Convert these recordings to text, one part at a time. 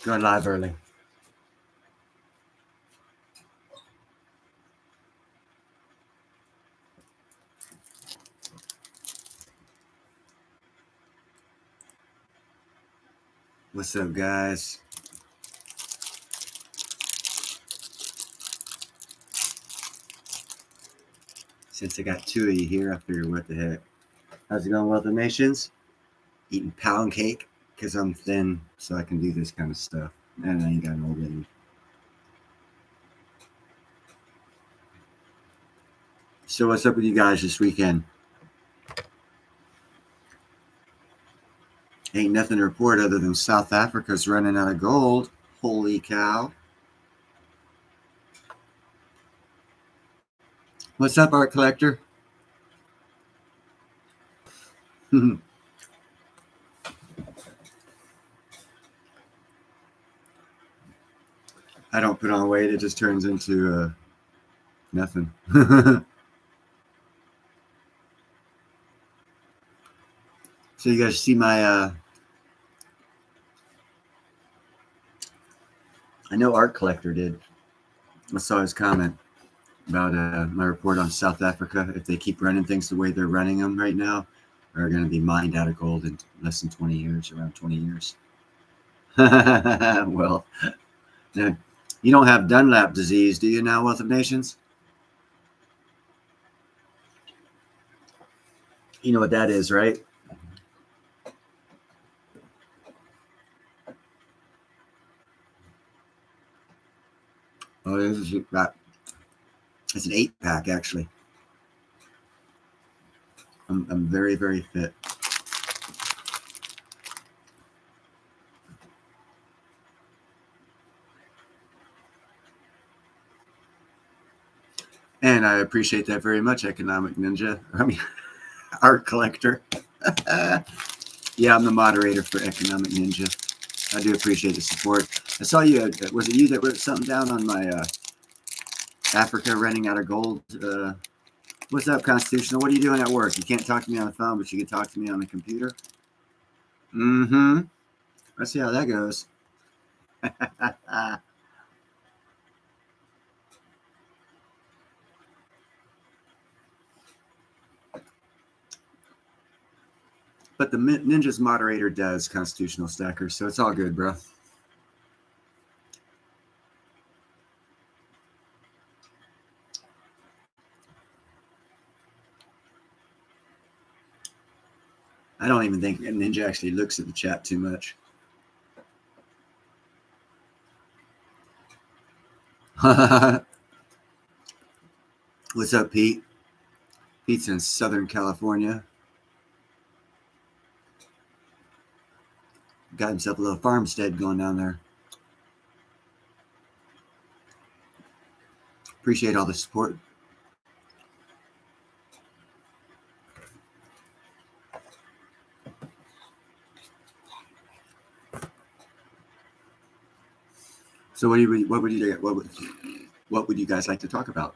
Going live early. What's up, guys? Since I got two of you here, I figured what the heck. How's it going, Wealth of Nations? Eating pound cake because I'm thin, so I can do this kind of stuff. And I ain't got no belly. So what's up with you guys this weekend? Ain't nothing to report other than South Africa's running out of gold. Holy cow. What's up, art collector? I don't put on weight. It just turns into nothing. So you guys see my I know Art Collector did. I saw his comment about my report on South Africa. If they keep running things the way they're running them right now, are going to be mined out of gold in less than 20 years, around 20 years. Well, now, you don't have Dunlap disease, do you now, Wealth of Nations? You know what that is, right? Oh, this is it's an 8-pack, actually. I'm very, very fit. And I appreciate that very much, Economic Ninja. I mean, Art Collector. Yeah, I'm the moderator for Economic Ninja. I do appreciate the support. I saw you. Was it you that wrote something down on my Africa running out of gold? What's up, Constitutional? What are you doing at work? You can't talk to me on the phone, but you can talk to me on the computer. Mm-hmm. Let's see how that goes. But the Ninja's moderator does Constitutional Stacker, so it's all good, bro. I don't even think Ninja actually looks at the chat too much. What's up, Pete? Pete's in Southern California. Got himself a little farmstead going down there. Appreciate all the support. So what would you guys like to talk about?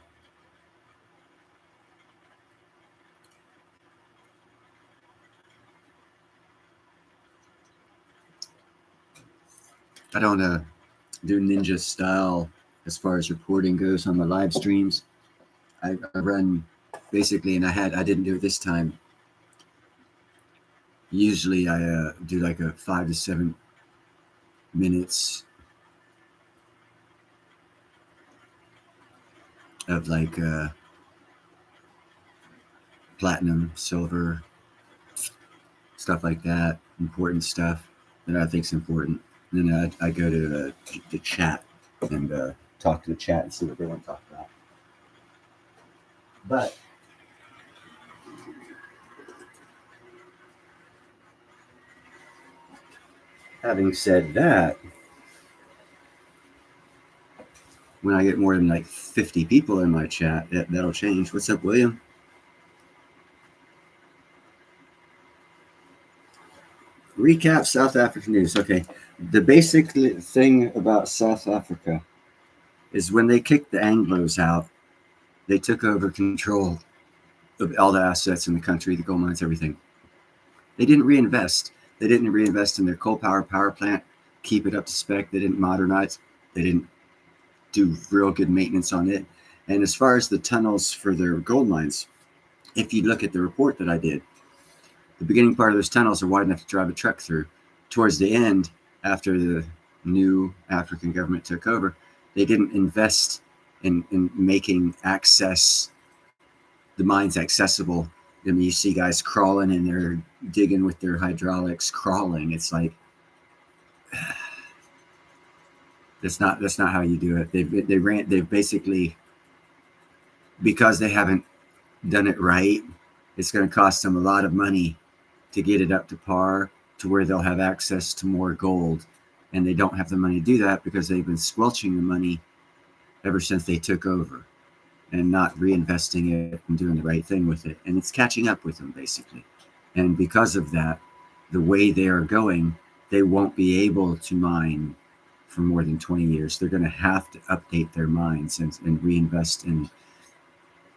I don't do Ninja style as far as reporting goes on the live streams. I run basically, and I didn't do it this time. Usually I do like a 5 to 7 minutes of like platinum, silver, stuff like that, important stuff that I think is important. And then I go to the chat and talk to the chat and see what they want to talk about. But having said that, when I get more than like 50 people in my chat, that'll change. What's up, William? Recap South African news. Okay. The basic thing about South Africa is when they kicked the Anglos out, they took over control of all the assets in the country, the gold mines, everything. They didn't reinvest. They didn't reinvest in their coal power plant. keep it up to spec. They didn't modernize. They didn't do real good maintenance on it. And as far as the tunnels for their gold mines, if you look at the report that I did, the beginning part of those tunnels are wide enough to drive a truck through. Towards the end, after the new African government took over, they didn't invest in making the mines accessible. I mean, you see guys crawling and they're digging with their hydraulics, crawling. It's like, that's not how you do it. They've basically, because they haven't done it right, it's going to cost them a lot of money to get it up to par to where they'll have access to more gold. And they don't have the money to do that because they've been squelching the money ever since they took over and not reinvesting it and doing the right thing with it. And it's catching up with them, basically. And because of that, the way they are going, they won't be able to mine for more than 20 years. They're going to have to update their mines and reinvest in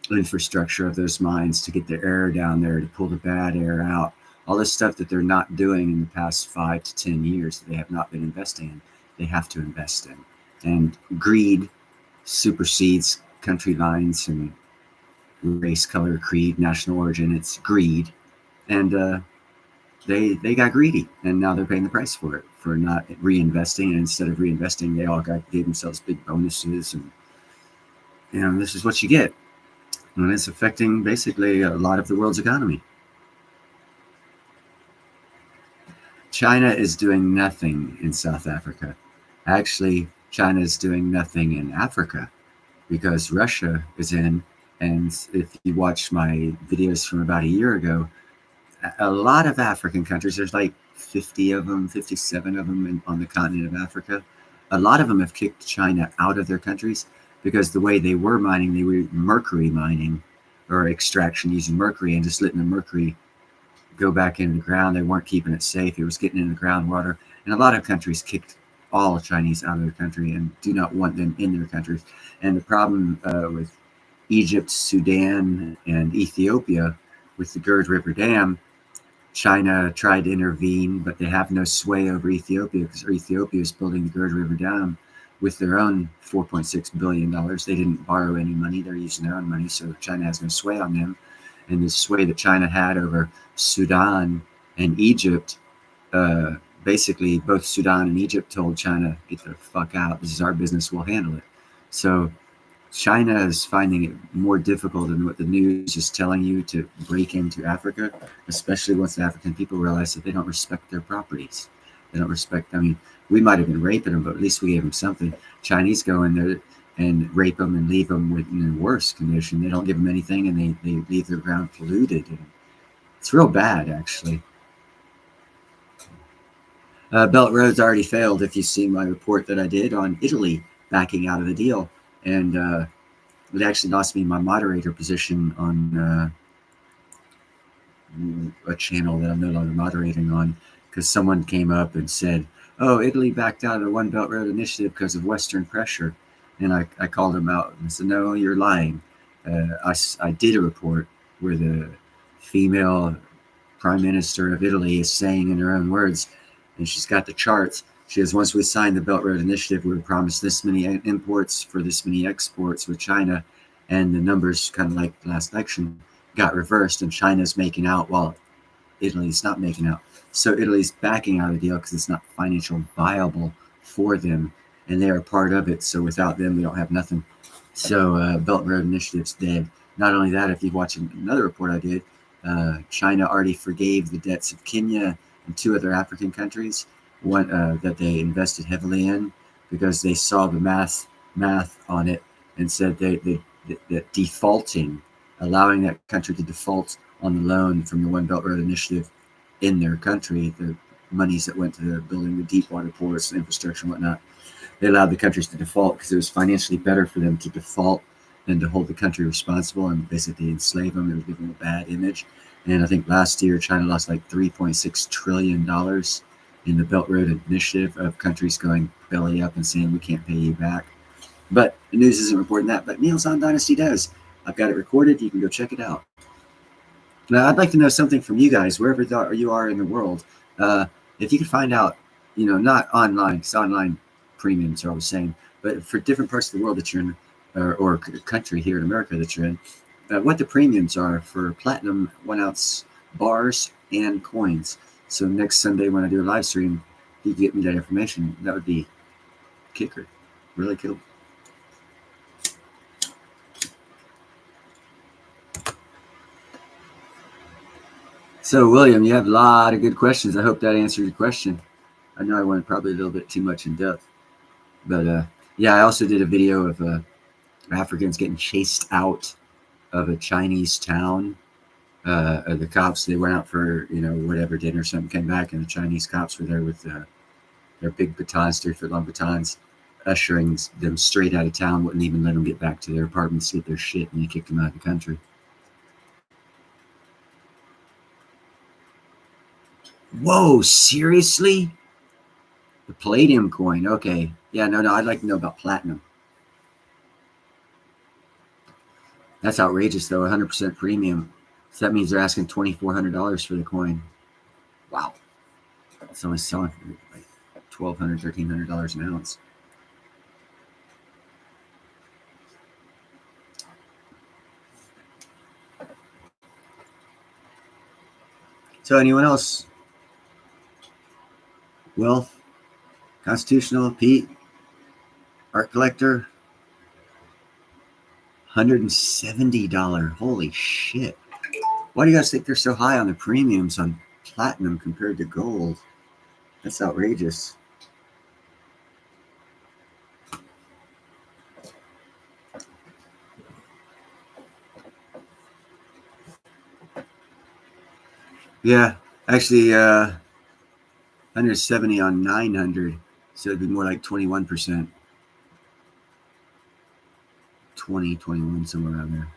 infrastructure of those mines to get the air down there, to pull the bad air out. All this stuff that they're not doing in the past 5 to 10 years that they have not been investing in, they have to invest in. And greed supersedes country lines and race, color, creed, national origin. It's greed. And they got greedy, and now they're paying the price for it, for not reinvesting. And instead of reinvesting, they all gave themselves big bonuses. And this is what you get. And it's affecting basically a lot of the world's economy. China is doing nothing in South Africa. Actually, China is doing nothing in Africa because Russia is in. And if you watch my videos from about a year ago, a lot of African countries, there's like 50 of them, 57 of them on the continent of Africa. A lot of them have kicked China out of their countries because the way they were mining, they were mercury mining or extraction using mercury and just letting the mercury go back into the ground. They weren't keeping it safe. It was getting in the groundwater. And a lot of countries kicked all Chinese out of their country and do not want them in their countries. And the problem with Egypt, Sudan, and Ethiopia with the Gerd River Dam, China tried to intervene, but they have no sway over Ethiopia because Ethiopia is building the Gerd River Dam with their own $4.6 billion. They didn't borrow any money. They're using their own money, so China has no sway on them. And the sway that China had over Sudan and Egypt, basically both Sudan and Egypt told China, get the fuck out. This is our business. We'll handle it. So China is finding it more difficult than what the news is telling you to break into Africa, especially once the African people realize that they don't respect their properties. They don't respect, I mean, we might have been raping them, but at least we gave them something. Chinese go in there and rape them and leave them in worse condition. They don't give them anything, and they leave their ground polluted. And it's real bad, actually. Belt Road's already failed, if you see my report that I did on Italy backing out of the deal. And it actually lost me my moderator position on a channel that I'm no longer moderating on because someone came up and said, oh, Italy backed out of the One Belt Road Initiative because of Western pressure. And I called him out and said, no, you're lying. I did a report where the female prime minister of Italy is saying in her own words, and she's got the charts. She says, once we signed the Belt Road Initiative, we were promised this many imports for this many exports with China. And the numbers, kind of like the last election, got reversed, and China's making out while Italy's not making out. So Italy's backing out of the deal because it's not financially viable for them, and they are part of it. So without them, we don't have nothing. So Belt Road Initiative's dead. Not only that, if you watch another report I did, China already forgave the debts of Kenya and 2 other African countries, one that they invested heavily in because they saw the math on it and said that defaulting, allowing that country to default on the loan from the One Belt Road Initiative in their country, the monies that went to the building the deep water ports and infrastructure and whatnot, they allowed the countries to default because it was financially better for them to default than to hold the country responsible and basically enslave them. It would give them a bad image. And I think last year, China lost like $3.6 trillion in the Belt Road Initiative of countries going belly up and saying, we can't pay you back. But the news isn't reporting that, but Meals on Dynasty does. I've got it recorded. You can go check it out. Now, I'd like to know something from you guys, wherever you are in the world. If you could find out not online, because online premiums are all the same, but for different parts of the world that you're in, or country here in America that you're in, what the premiums are for platinum 1 ounce bars and coins. So next Sunday when I do a live stream, you can get me that information. That would be kicker. Really cool. So, William, you have a lot of good questions. I hope that answered your question. I know I went probably a little bit too much in depth. But yeah, I also did a video of Africans getting chased out of a Chinese town. The cops, they went out for, whatever dinner or something, came back, and the Chinese cops were there with their big batons, 3-foot-long batons, ushering them straight out of town, wouldn't even let them get back to their apartments, get their shit, and they kicked them out of the country. Whoa, seriously? The palladium coin, okay. Yeah, no, I'd like to know about platinum. That's outrageous, though, 100% premium. So that means they're asking $2,400 for the coin. Wow. It's only selling for like $1,200, $1,300 an ounce. So anyone else? Wealth, Constitutional, Pete, Art Collector, $170. Holy shit. Why do you guys think they're so high on the premiums on platinum compared to gold? That's outrageous. Yeah, actually, 170 on 900, so it'd be more like 21%. 20, 21, somewhere around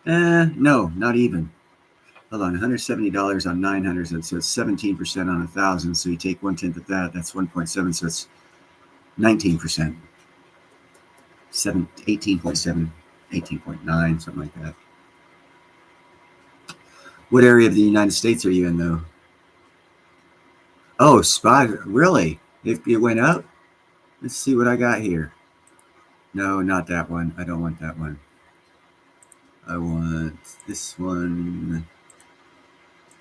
there. No, not even. Hold on, $170 on 900, so it's 17% on 1,000. So you take 1/10 of that, that's 1.7, so it's 19%. 18.7, 18.9, something like that. What area of the United States are you in, though? Oh, spot, really? It went up? Let's see what I got here. No, not that one. I don't want that one. I want this one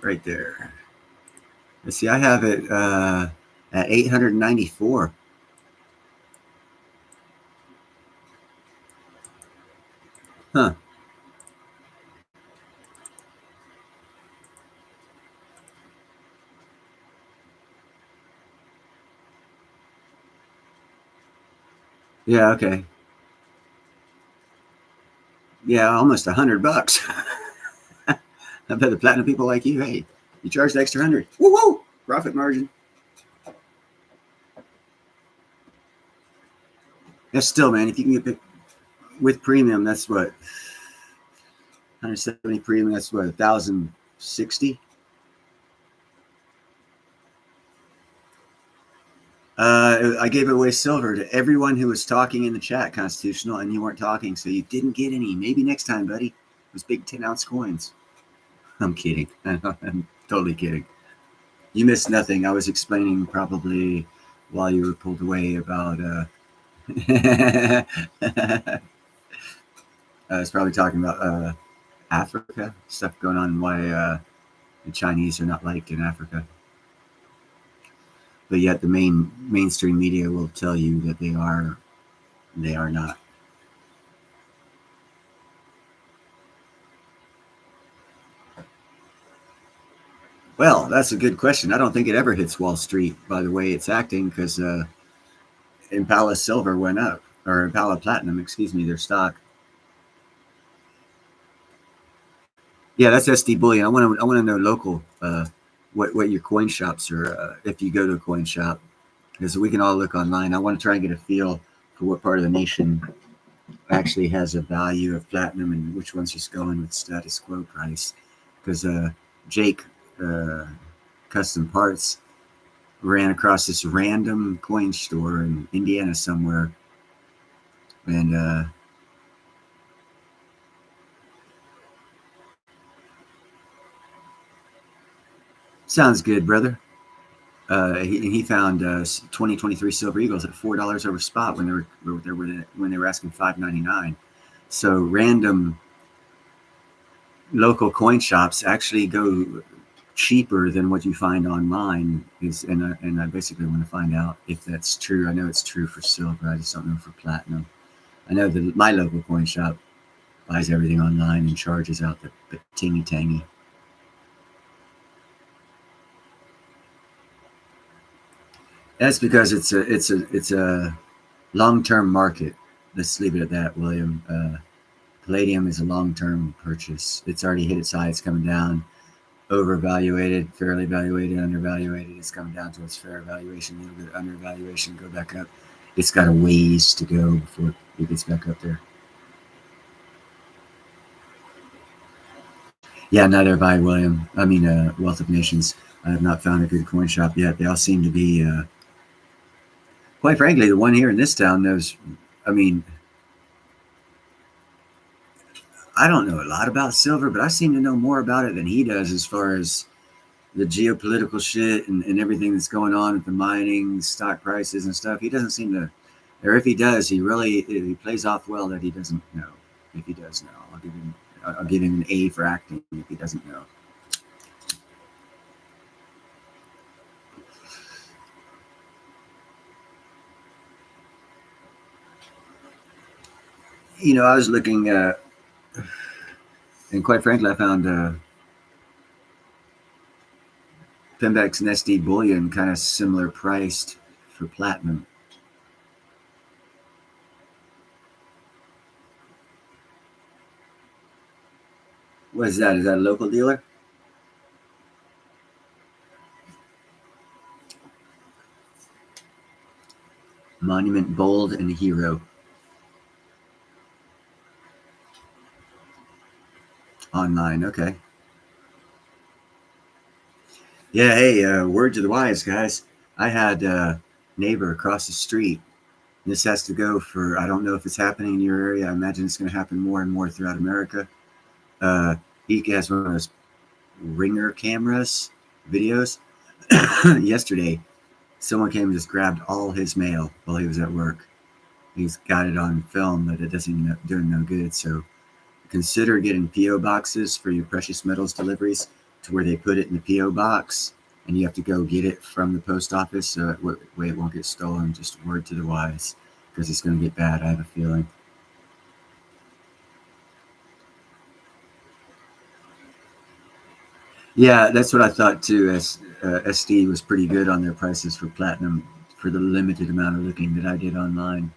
right there. Let's see, I have it at 894. Huh. Yeah, okay. Yeah, almost $100. I bet the platinum people like you, hey, you charge the extra 100. Woo-hoo! Profit margin. That's still, man, if you can get it with premium, that's what? 170 premium, that's what, 1,060? I gave away silver to everyone who was talking in the chat, Constitutional, and you weren't talking, so you didn't get any. Maybe next time, buddy. Those big 10-ounce coins. I'm kidding. I'm totally kidding. You missed nothing. I was explaining probably while you were pulled away about I was probably talking about Africa, stuff going on, why the Chinese are not liked in Africa. But yet the mainstream media will tell you that they are not. Well, that's a good question. I don't think it ever hits Wall Street by the way it's acting, because Impala Silver went up, or Impala Platinum, excuse me, their stock. Yeah, that's SD Bullion. I want to know local, what your coin shops are, if you go to a coin shop, because we can all look online. I want to try and get a feel for what part of the nation actually has a value of platinum and which one's just going with status quo price. Because Jake Custom Parts ran across this random coin store in Indiana somewhere, and sounds good, brother. He found 2023 Silver Eagles at $4 over spot when they were asking $5.99. So random local coin shops actually go cheaper than what you find online. And I basically want to find out if that's true. I know it's true for silver. I just don't know for platinum. I know that my local coin shop buys everything online and charges out the tingy tangy. That's because it's a long-term market. Let's leave it at that, William. Palladium is a long-term purchase. It's already hit its high. It's coming down. Overvaluated, fairly valuated, undervaluated. It's coming down to its fair valuation. A little bit of undervaluation. Go back up. It's got a ways to go before it gets back up there. Yeah, neither have I, William. I mean, Wealth of Nations. I have not found a good coin shop yet. They all seem to be, quite frankly, the one here in this town knows. I mean, I don't know a lot about silver, but I seem to know more about it than he does as far as the geopolitical shit and everything that's going on with the mining, stock prices and stuff. He doesn't seem to, or if he does, he plays off well that he doesn't know. If he does know, I'll give him an A for acting if he doesn't know. You know, I was looking at, and quite frankly, I found Pembex and SD bullion kind of similar priced for platinum. What is that? Is that a local dealer? Monument, Bold, and Hero. Online, okay. Yeah, hey, word to the wise, guys. I had a neighbor across the street. This has to go for, I don't know if it's happening in your area. I imagine it's going to happen more and more throughout America. He has one of those Ringer cameras, videos. Yesterday, someone came and just grabbed all his mail while he was at work. He's got it on film, but it doesn't even do him no good. So consider getting PO boxes for your precious metals deliveries to where they put it in the PO box and you have to go get it from the post office so that way it won't get stolen. Just word to the wise, because it's going to get bad. I have a feeling. Yeah, that's what I thought too. SD was pretty good on their prices for platinum for the limited amount of looking that I did online.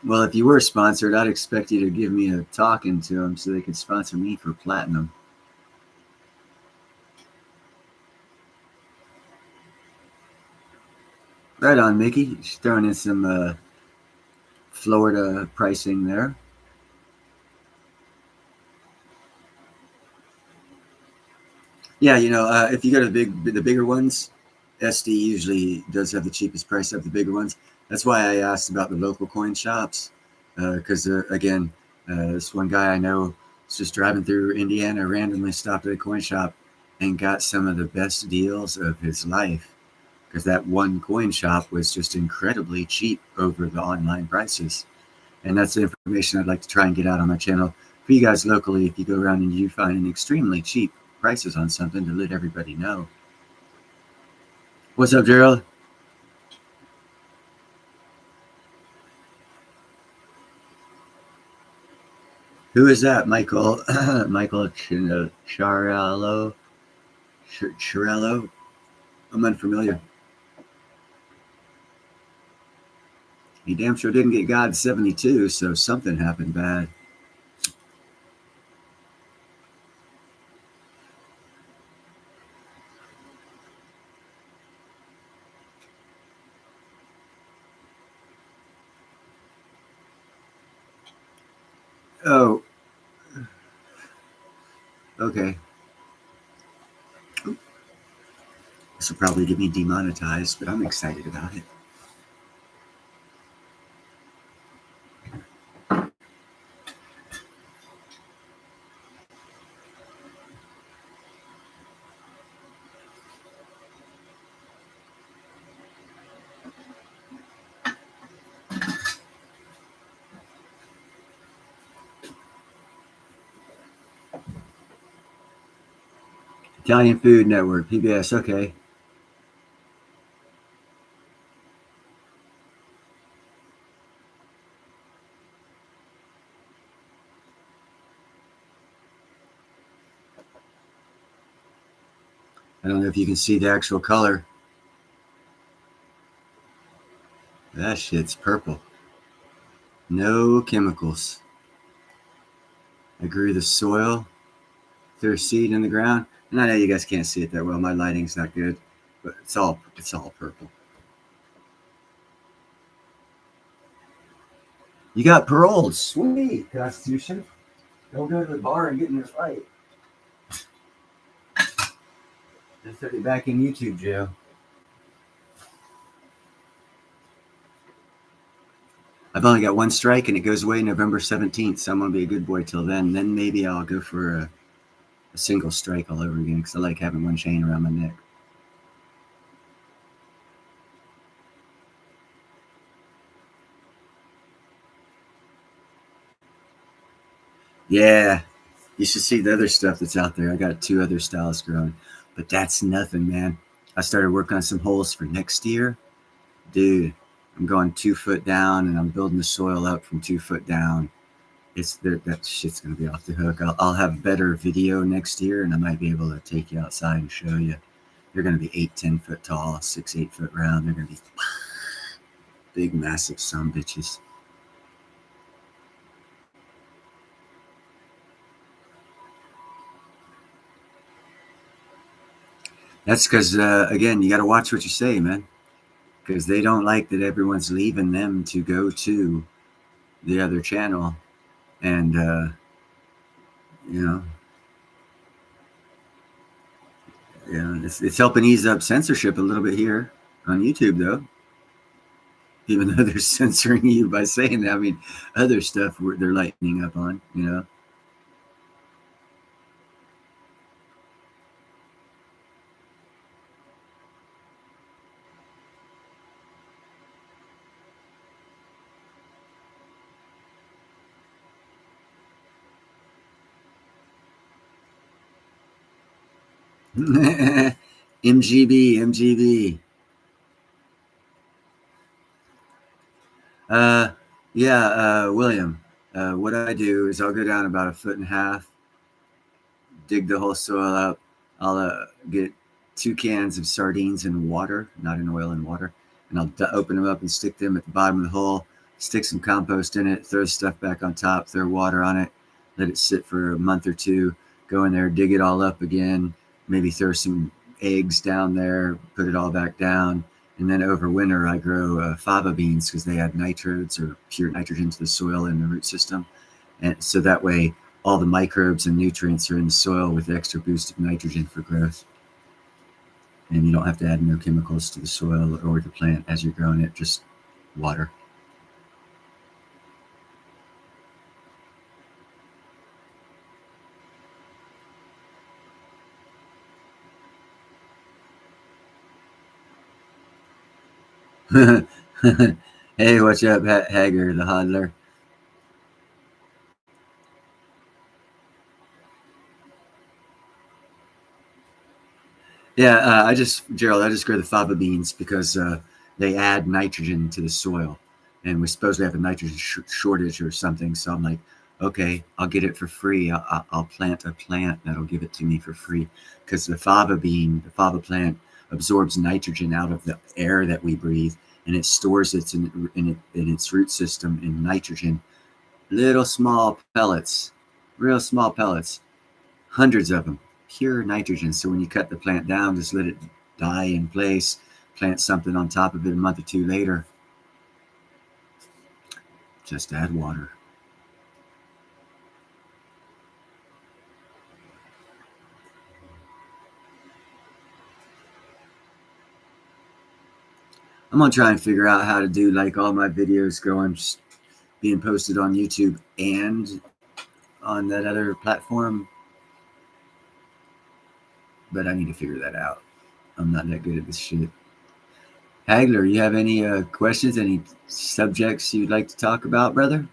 Well, if you were sponsored, I'd expect you to give me a talking to them so they could sponsor me for platinum. Right on, Mickey. She's throwing in some Florida pricing there. Yeah, you know, if you go to the bigger ones, SD usually does have the cheapest price of the bigger ones. That's why I asked about the local coin shops, because again, this one guy I know was just driving through Indiana, randomly stopped at a coin shop and got some of the best deals of his life, because that one coin shop was just incredibly cheap over the online prices. And that's the information I'd like to try and get out on my channel for you guys locally. If you go around and you find an extremely cheap prices on something, to let everybody know. What's up, Gerald? Who is that? Michael Michael Chiarello? Chiarello? I'm unfamiliar. He damn sure didn't get God 72, so something happened bad. Oh, okay. This will probably get me demonetized, but I'm excited about it. Italian Food Network, PBS. Okay. I don't know if you can see the actual color. That shit's purple. No chemicals. I grew the soil, threw a seed in the ground, and I know you guys can't see it that well. My lighting's not good, but it's all purple. You got paroled. Sweet. Constitution. Don't go to the bar and get in a fight. Just took it back in YouTube jail. I've only got one strike and it goes away November 17th, so I'm going to be a good boy till then. Then maybe I'll go for a single strike all over again because I like having one chain around my neck. Yeah, you should see the other stuff that's out there. I got 2 other styles growing, but that's nothing, man. I started working on some holes for next year. Dude, I'm going 2 foot down and I'm building the soil up from 2 foot down. It's there. That shit's gonna be off the hook. I'll have better video next year, and I might be able to take you outside and show you. They're gonna be 8-10 foot tall, 6-8 foot round. They're gonna be big, massive son bitches. That's because again, you got to watch what you say, man, because they don't like that everyone's leaving them to go to the other channel, and you know, it's helping ease up censorship a little bit here on YouTube, though. Even though they're censoring you by saying that, I mean, other stuff they're lightening up on, you know. MGB. Uh, yeah, William. What I do is I'll go down about 1.5 feet, dig the whole soil up. I'll get 2 cans of sardines in water, not in oil, in water, and I'll open them up and stick them at the bottom of the hole. Stick some compost in it, throw stuff back on top, throw water on it, let it sit for a month or 2. Go in there, dig it all up again. Maybe throw some eggs down there, put it all back down. And then over winter, I grow fava beans because they add nitrates or pure nitrogen to the soil in the root system. And so that way, all the microbes and nutrients are in the soil with extra boost of nitrogen for growth. And you don't have to add no chemicals to the soil or the plant as you're growing it, just water. Hey, what's up, Hager, the hodler? Yeah, Gerald, I just grow the fava beans because they add nitrogen to the soil, and we're supposed to have a nitrogen shortage or something. So I'm like, okay, I'll get it for free. I'll plant a plant that'll give it to me for free because the fava plant absorbs nitrogen out of the air that we breathe, and it stores it in its root system in nitrogen, little small pellets, real small pellets, hundreds of them, pure nitrogen. So when you cut the plant down, just let it die in place, plant something on top of it a month or 2 later, just add water. I'm gonna try and figure out how to do like all my videos going, being posted on YouTube and on that other platform, but I need to figure that out. I'm not that good at this shit. Hagler, you have any questions, any subjects you'd like to talk about, brother?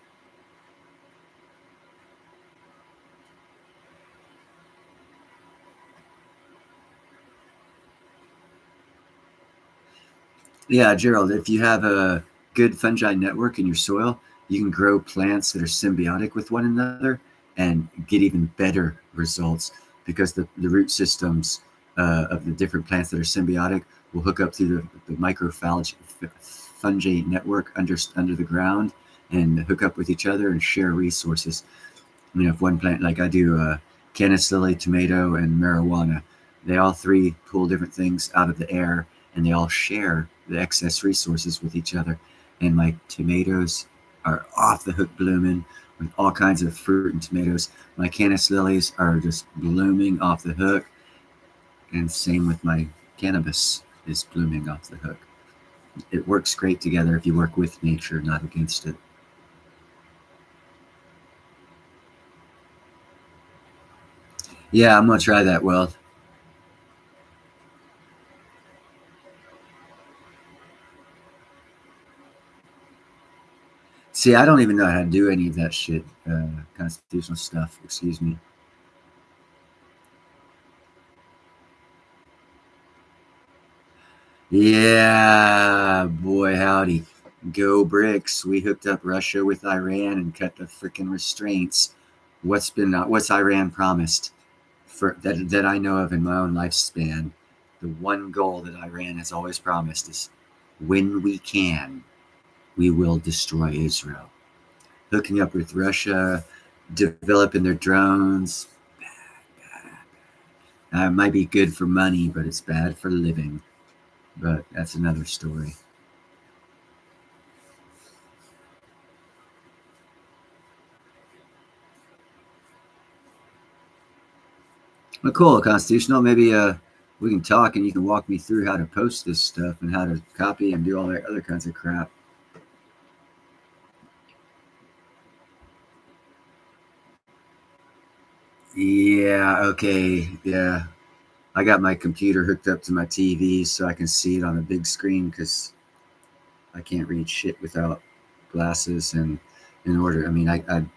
Yeah, Gerald, if you have a good fungi network in your soil, you can grow plants that are symbiotic with one another and get even better results because the root systems of the different plants that are symbiotic will hook up through the fungi network under the ground and hook up with each other and share resources. If one plant, like I do, canis lily, tomato, and marijuana, they all three pull different things out of the air, and they all share the excess resources with each other. And my tomatoes are off the hook blooming with all kinds of fruit and tomatoes. My canis lilies are just blooming off the hook, and same with my cannabis is blooming off the hook. It works great together if you work with nature, not against it. Yeah, I'm gonna try that, Well. See, I don't even know how to do any of that shit, constitutional stuff. Excuse me. Yeah, boy, howdy. Go BRICS. We hooked up Russia with Iran and cut the freaking restraints. What's Iran promised for that I know of in my own lifespan? The one goal that Iran has always promised is when we can, we will destroy Israel. Hooking up with Russia, developing their drones. It might be good for money, but it's bad for living. But that's another story. Well, cool, Constitutional. Maybe we can talk and you can walk me through how to post this stuff and how to copy and do all that other kinds of crap. Yeah, okay. Yeah. I got my computer hooked up to my TV so I can see it on a big screen because I can't read shit without glasses. And in order, I mean,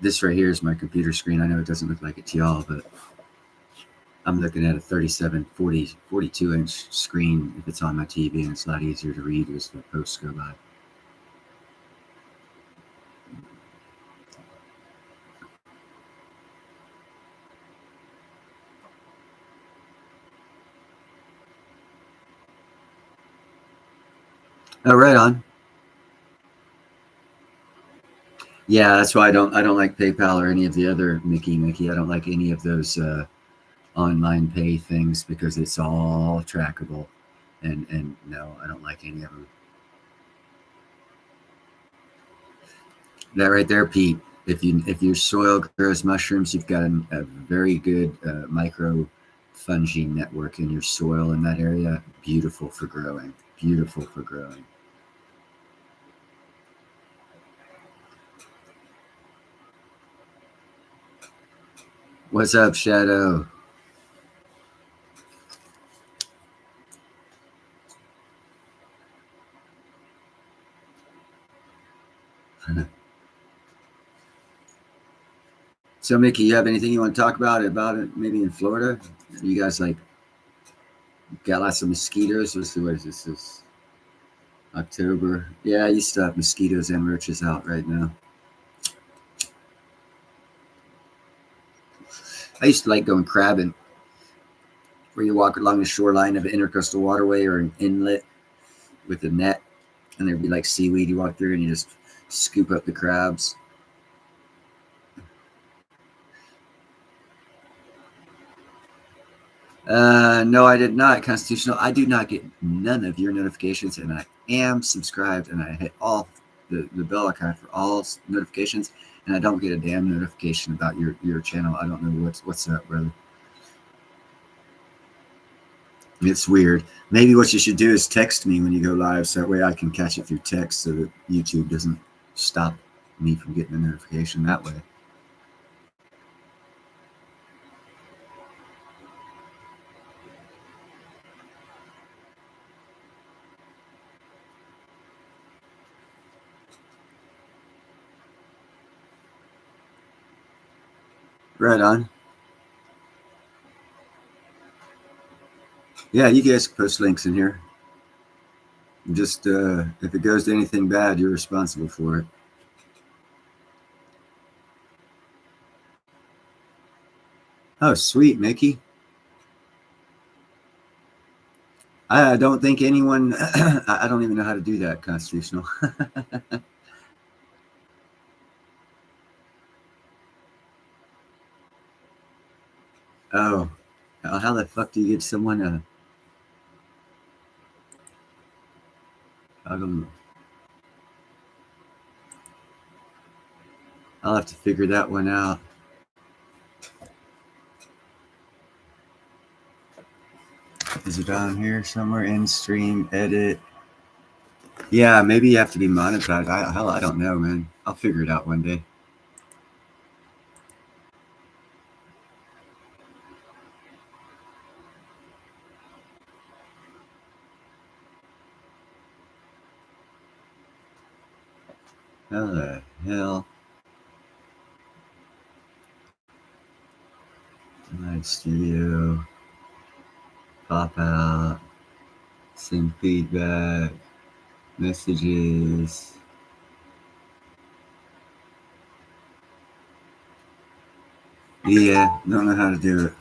this right here is my computer screen. I know it doesn't look like it to y'all, but I'm looking at a 37, 40, 42-inch screen if it's on my TV, and it's a lot easier to read as the posts go by. Oh, right on. Yeah, that's why I don't like PayPal or any of the other Mickey. I don't like any of those online pay things because it's all trackable, and no, I don't like any of them. That right there, Pete. If your soil grows mushrooms, you've got a very good micro fungi network in your soil in that area. Beautiful for growing. Beautiful for growing. What's up, Shadow? So, Mickey, you have anything you want to talk about it? Maybe in Florida, you guys like got lots of mosquitoes. What is this? This October. Yeah, I used to have mosquitoes and roaches out right now. I used to like going crabbing, where you walk along the shoreline of an intercoastal waterway or an inlet with a net, and there'd be like seaweed you walk through, and you just scoop up the crabs. No, I did not. Constitutional. I do not get none of your notifications, and I am subscribed, and I hit all the bell icon for all notifications, and I don't get a damn notification about your channel. I don't know what's up, brother. It's weird. Maybe what you should do is text me when you go live, so that way I can catch it through text, so that YouTube doesn't stop me from getting a notification that way. Right on. Yeah, you guys can post links in here. Just if it goes to anything bad, you're responsible for it. Oh, sweet, Mickey. I don't think anyone, I don't even know how to do that, Constitutional. Oh, how the fuck do you get someone a, I don't know. I'll have to figure that one out. Is it on here somewhere? In stream, edit. Yeah, maybe you have to be monetized. Hell, I don't know, man. I'll figure it out one day. How the hell? Live studio. Pop out. Send feedback. Messages. Yeah, don't know how to do it.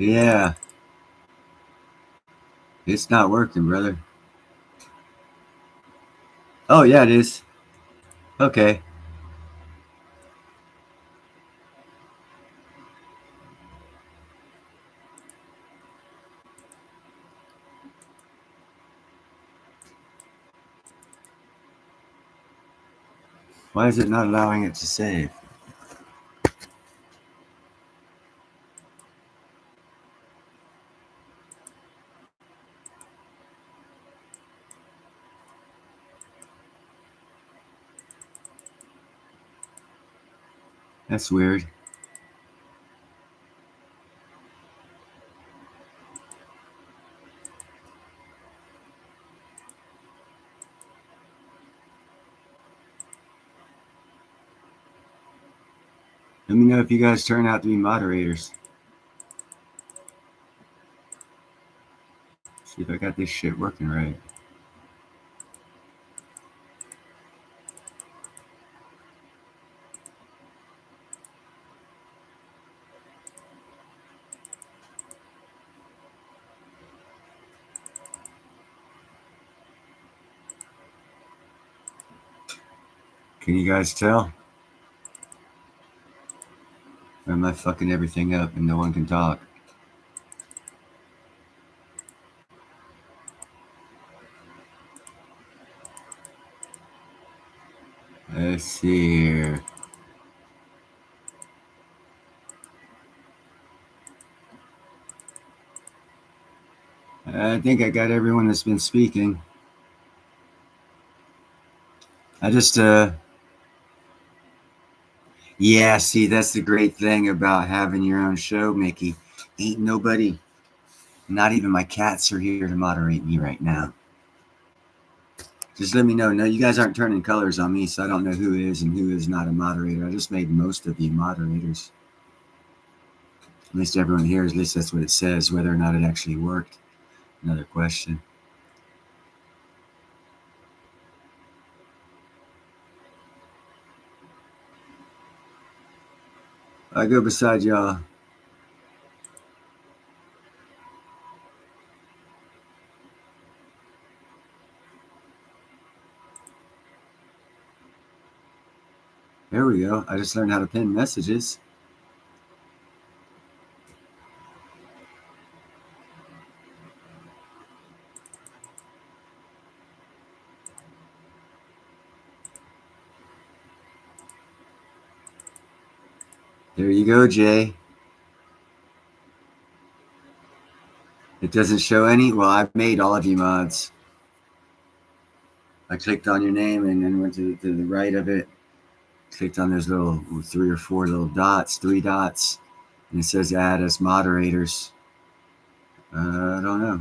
Yeah, it's not working, brother. Oh, yeah, it is. Okay. Why is it not allowing it to save? That's weird. Let me know if you guys turn out to be moderators. See if I got this shit working right. Can you guys tell? Or am I fucking everything up and no one can talk? Let's see here. I think I got everyone that's been speaking. I just, yeah, see, that's the great thing about having your own show, Mickey. Ain't nobody, not even my cats are here to moderate me right now. Just let me know. No, you guys aren't turning colors on me, so I don't know who is and who is not a moderator. I just made most of you moderators. At least everyone here, at least that's what it says. Whether or not it actually worked, another question. I go beside y'all. There we go. I just learned how to pin messages. There you go, Jay. It doesn't show any. Well, I've made all of you mods. I clicked on your name and then went to the right of it. Clicked on those little 3 or 4 little dots, 3 dots, and it says add as moderators. I don't know.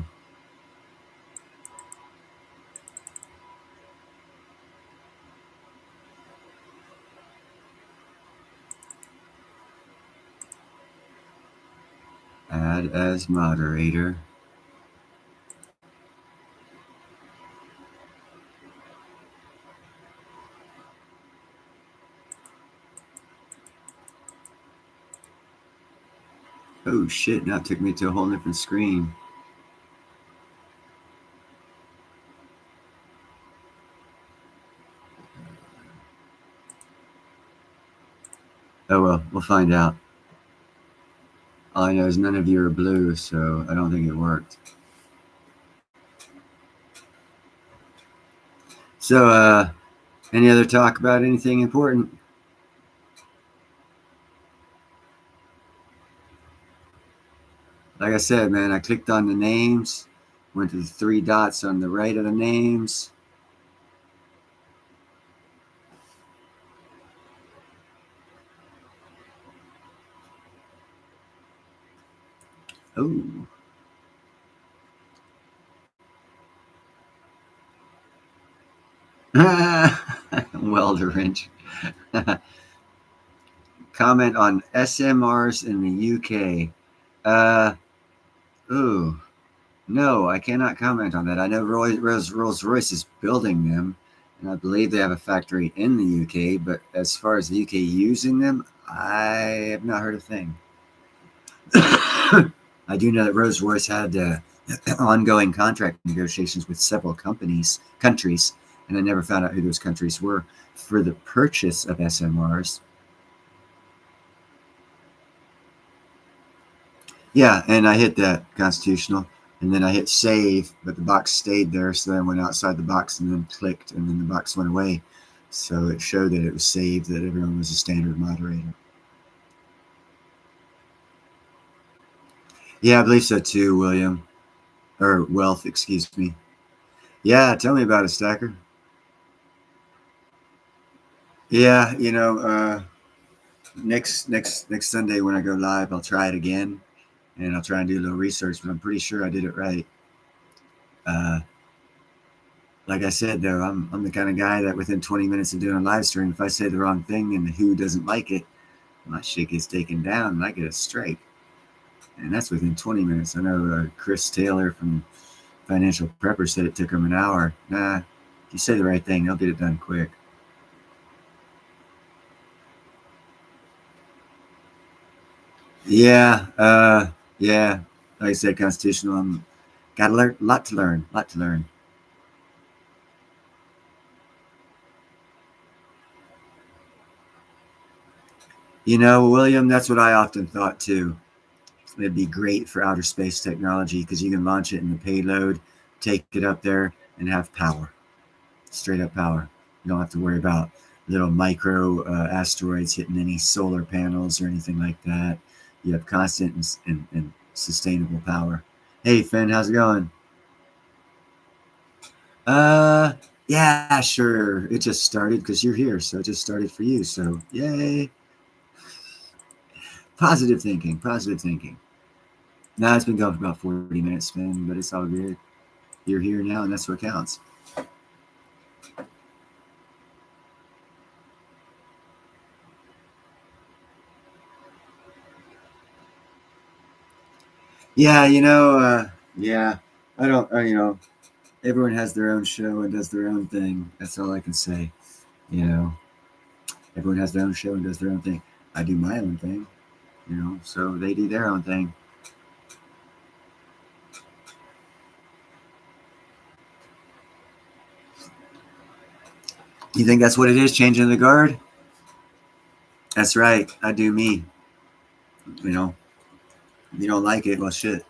Add as moderator. Oh shit, now it took me to a whole different screen. Oh well, we'll find out. All I know is none of you are blue, so I don't think it worked. So, any other talk about anything important? Like I said, man, I clicked on the names, went to the 3 dots on the right of the names. Oh. Welder wrench. Comment on SMRs in the UK. Ooh. No, I cannot comment on that. I know Rolls-Royce is building them, and I believe they have a factory in the UK, but as far as the UK using them, I have not heard a thing. I do know that Rolls-Royce had ongoing contract negotiations with several countries, and I never found out who those countries were for the purchase of SMRs. Yeah, and I hit that constitutional. And then I hit save, but the box stayed there. So then I went outside the box and then clicked, and then the box went away. So it showed that it was saved, that everyone was a standard moderator. Yeah, I believe so too, William. Or Wealth, excuse me. Yeah, tell me about it, Stacker. Yeah, next Sunday when I go live, I'll try it again, and I'll try and do a little research, but I'm pretty sure I did it right. Like I said, though, I'm the kind of guy that within 20 minutes of doing a live stream, if I say the wrong thing and the who doesn't like it, my shit gets taken down and I get a strike. And that's within 20 minutes. I know Chris Taylor from Financial Prepper said it took him an hour. Nah, if you say the right thing, they'll get it done quick. Yeah, yeah. Like I said, constitutional. Got a lot to learn. William, that's what I often thought too. It'd be great for outer space technology because you can launch it in the payload, take it up there, and have power. Straight up power. You don't have to worry about little micro asteroids hitting any solar panels or anything like that. You have constant and sustainable power. Hey, Finn, how's it going? Yeah, sure. It just started because you're here, so it just started for you. So, yay. Positive thinking. Now it's been going for about 40 minutes, Finn, but it's all good. You're here now, and that's what counts. Yeah, yeah. I don't, everyone has their own show and does their own thing. That's all I can say. Everyone has their own show and does their own thing. I do my own thing, so they do their own thing. You think that's what it is, changing the guard? That's right. I do me. You don't like it, well, shit.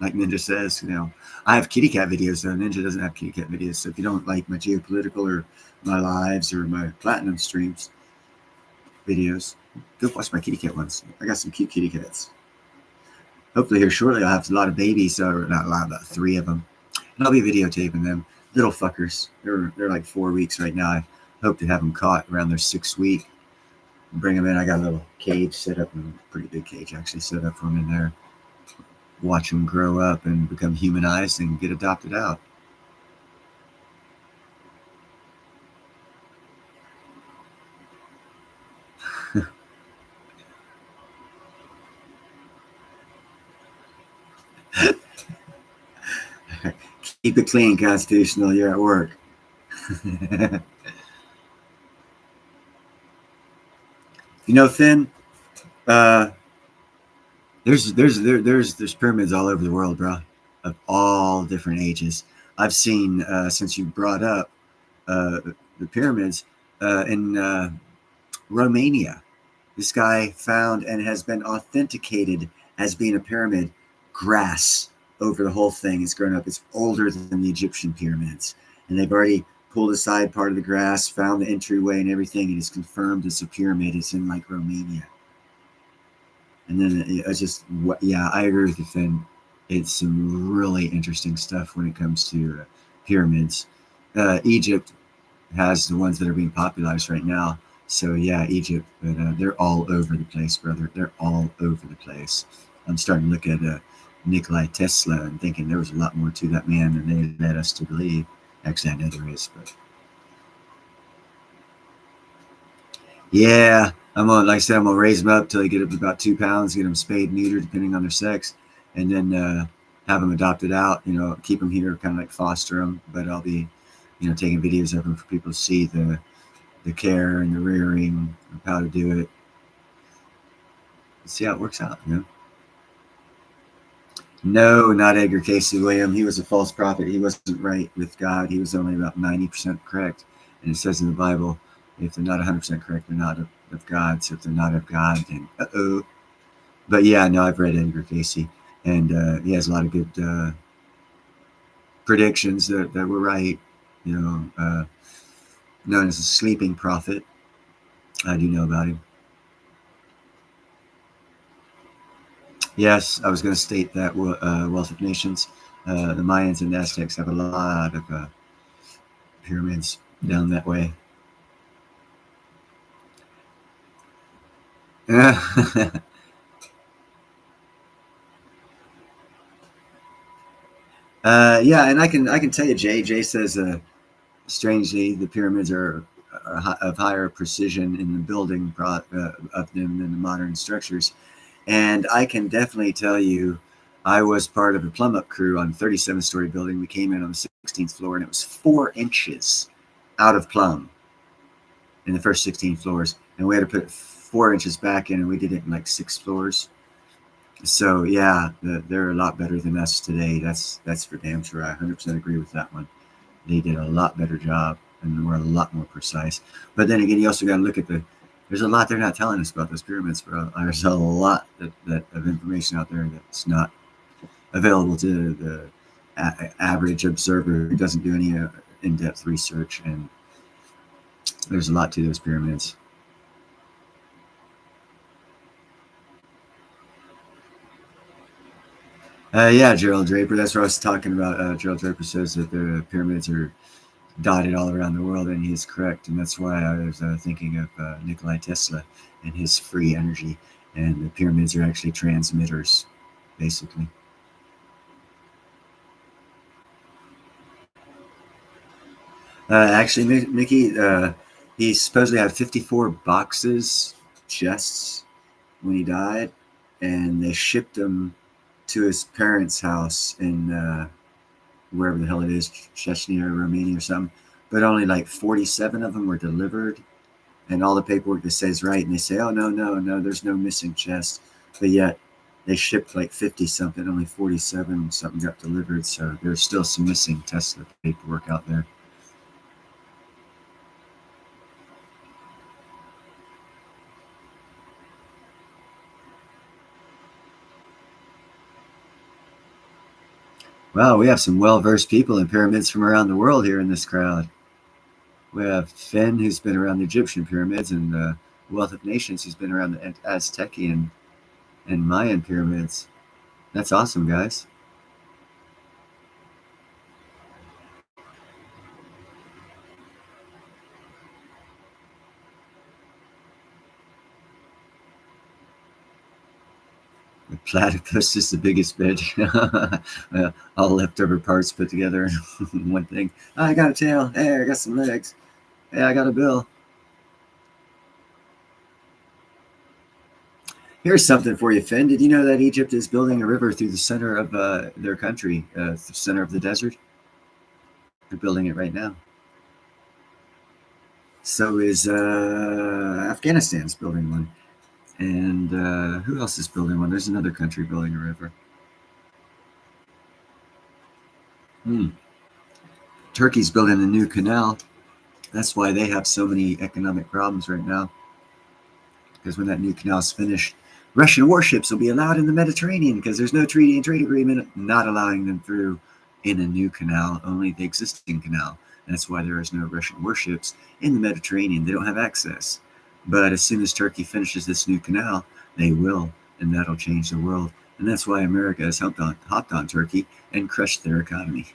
Like Ninja says, I have kitty cat videos, though. Ninja doesn't have kitty cat videos. So if you don't like my geopolitical or my lives or my platinum streams, videos. Go watch my kitty cat ones. I got some cute kitty cats. Hopefully here shortly I'll have a lot of babies, or not a lot, about 3 of them. And I'll be videotaping them. Little fuckers. They're like 4 weeks right now. I hope to have them caught around their 6th week. Bring them in. I got a little cage set up, a pretty big cage actually set up for them in there. Watch them grow up and become humanized and get adopted out. Keep it clean, Constitutional. You're at work. You know, Finn, there's pyramids all over the world, bro, of all different ages. I've seen, since you brought up the pyramids in Romania. This guy found and has been authenticated as being a pyramid, grass over the whole thing. It's grown up. It's older than the Egyptian pyramids. And they've already pulled aside part of the grass, found the entryway and everything, and it's confirmed it's a pyramid. It's in like Romania. And then it's just, yeah, I agree with you, Finn. It's some really interesting stuff when it comes to pyramids. Egypt has the ones that are being popularized right now. So yeah, Egypt, but they're all over the place, brother. They're all over the place. I'm starting to look at Nikola Tesla and thinking there was a lot more to that man than they led us to believe. Actually, I know there is, but yeah, like I said, I'm gonna raise them up till they get up to about 2 pounds, get them spayed, neutered, depending on their sex, and then have them adopted out. You know, keep them here, kind of like foster them. But I'll be, you know, taking videos of them for people to see the care and the rearing of how to do it. Let's see how it works out, you know. No, not Edgar Casey William. He was a false prophet. He wasn't right with God. He was only about 90% correct. And it says in the Bible, if they're not 100% correct, they're not of God. So if they're not of God, then uh-oh. But yeah, no, I've read Edgar Casey. And he has a lot of good predictions that were right. You know, known as a sleeping prophet. I do know about him. Yes, I was going to state that Wealth of Nations, the Mayans and Aztecs have a lot of pyramids down that way. Yeah, and I can tell you, Jay says, strangely, the pyramids are of higher precision in the building of them than the modern structures. And I can definitely tell you, I was part of a plumb up crew on a 37-story building. We came in on the 16th floor, and it was 4 inches out of plumb in the first 16 floors. And we had to put 4 inches back in, and we did it in like 6 floors. So yeah, they're a lot better than us today. That's for damn sure. I 100% agree with that one. They did a lot better job, and were a lot more precise. But then again, you also got to look at there's a lot they're not telling us about those pyramids, bro. There's a lot that of information out there that's not available to the average observer who doesn't do any in-depth research. And there's a lot to those pyramids. Yeah, Gerald Draper. That's what I was talking about. Gerald Draper says that the pyramids are dotted all around the world, and he's correct. And that's why I was thinking of Nikola Tesla and his free energy. And the pyramids are actually transmitters, basically. Actually, Mickey, he supposedly had 54 boxes, chests, when he died, and they shipped them to his parents' house in wherever the hell it is, Chechnya or Romania or something. But only like 47 of them were delivered, and all the paperwork that says right, and they say, oh, no, there's no missing chest. But yet they shipped like 50 something, only 47 something got delivered. So there's still some missing Tesla paperwork out there. Wow, we have some well-versed people in pyramids from around the world here in this crowd. We have Finn, who's been around the Egyptian pyramids, and Wealth of Nations. He's been around the Aztecian and Mayan pyramids. That's awesome, guys. The platypus is the biggest bitch. All leftover parts put together in one thing. Oh, I got a tail. Hey, I got some legs. Hey, I got a bill. Here's something for you, Finn. Did you know that Egypt is building a river through the center of their country, the center of the desert? They're building it right now. So is Afghanistan's building one. And who else is building one? There's another country building a river. Turkey's building a new canal. That's why they have so many economic problems right now. Because when that new canal is finished, Russian warships will be allowed in the Mediterranean because there's no treaty and trade agreement not allowing them through in a new canal, only the existing canal. And that's why there is no Russian warships in the Mediterranean. They don't have access. But as soon as Turkey finishes this new canal, they will, and that'll change the world. And that's why America has hopped on Turkey and crushed their economy.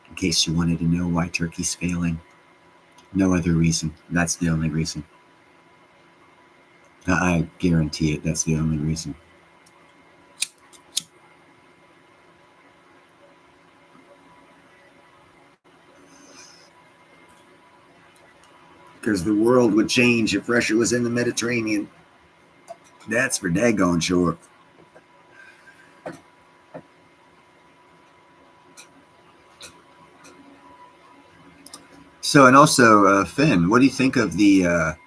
In case you wanted to know why Turkey's failing. No other reason. That's the only reason. I guarantee it. That's the only reason. Because the world would change if Russia was in the Mediterranean. That's for daggone sure. So, and also, Finn, what do you think of the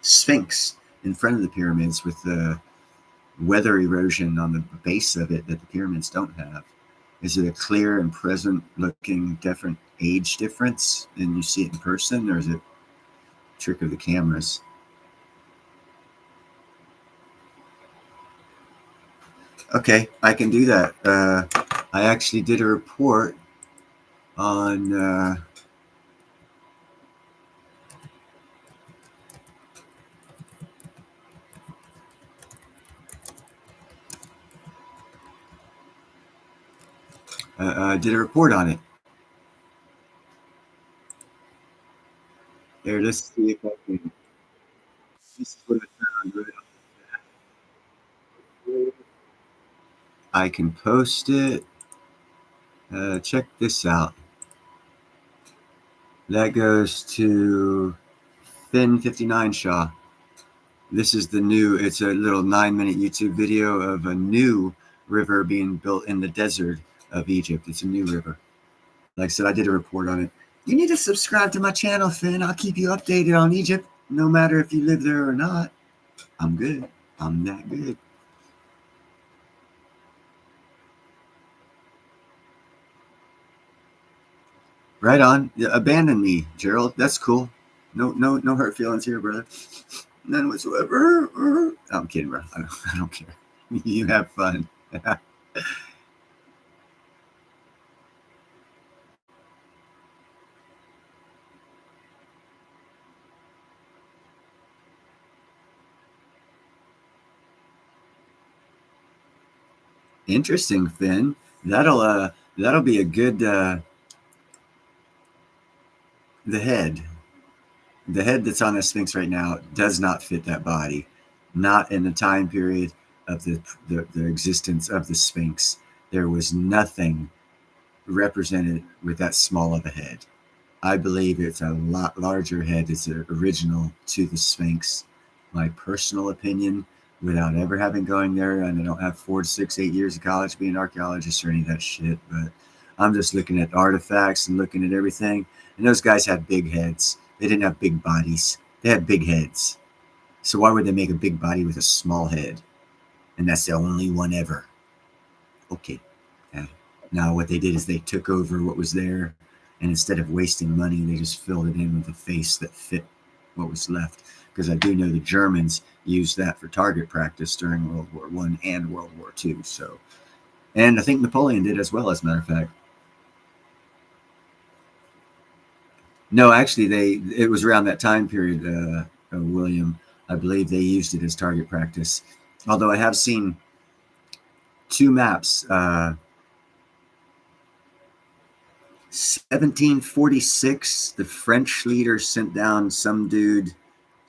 Sphinx in front of the pyramids with the weather erosion on the base of it that the pyramids don't have? Is it a clear and present looking different age difference and you see it in person, or is it a trick of the cameras? Okay, I can do that. I actually did a report on did a report on it. There, let's see if I can. This is what I found right off the bat. I can post it. Check this out. That goes to Finn59 Shaw. This is the new, it's a little 9-minute YouTube video of a new river being built in the desert of Egypt. It's a new river. Like I said, I did a report on it. You need to subscribe to my channel, Finn. I'll keep you updated on Egypt, no matter if you live there or not. I'm good. I'm that good. Right on. Yeah, abandon me, Gerald. That's cool. No hurt feelings here, brother. None whatsoever. I'm kidding, bro. I don't care. You have fun. Interesting, Finn. That'll be a good the head. The head that's on the Sphinx right now does not fit that body. Not in the time period of the existence of the Sphinx. There was nothing represented with that small of a head. I believe it's a lot larger head. It's original to the Sphinx. My personal opinion, without ever having going there, and I don't have 4 to 6, 8 years of college being an archaeologist or any of that shit, but I'm just looking at artifacts and looking at everything. And those guys had big heads. They didn't have big bodies. They had big heads. So why would they make a big body with a small head? And that's the only one ever. Okay. Now what they did is they took over what was there, and instead of wasting money, they just filled it in with a face that fit what was left. Because I do know the Germans used that for target practice during World War I and World War II. So, and I think Napoleon did as well, as a matter of fact. No, actually, it was around that time period. William. I believe they used it as target practice. Although I have seen two maps. 1746, the French leader sent down some dude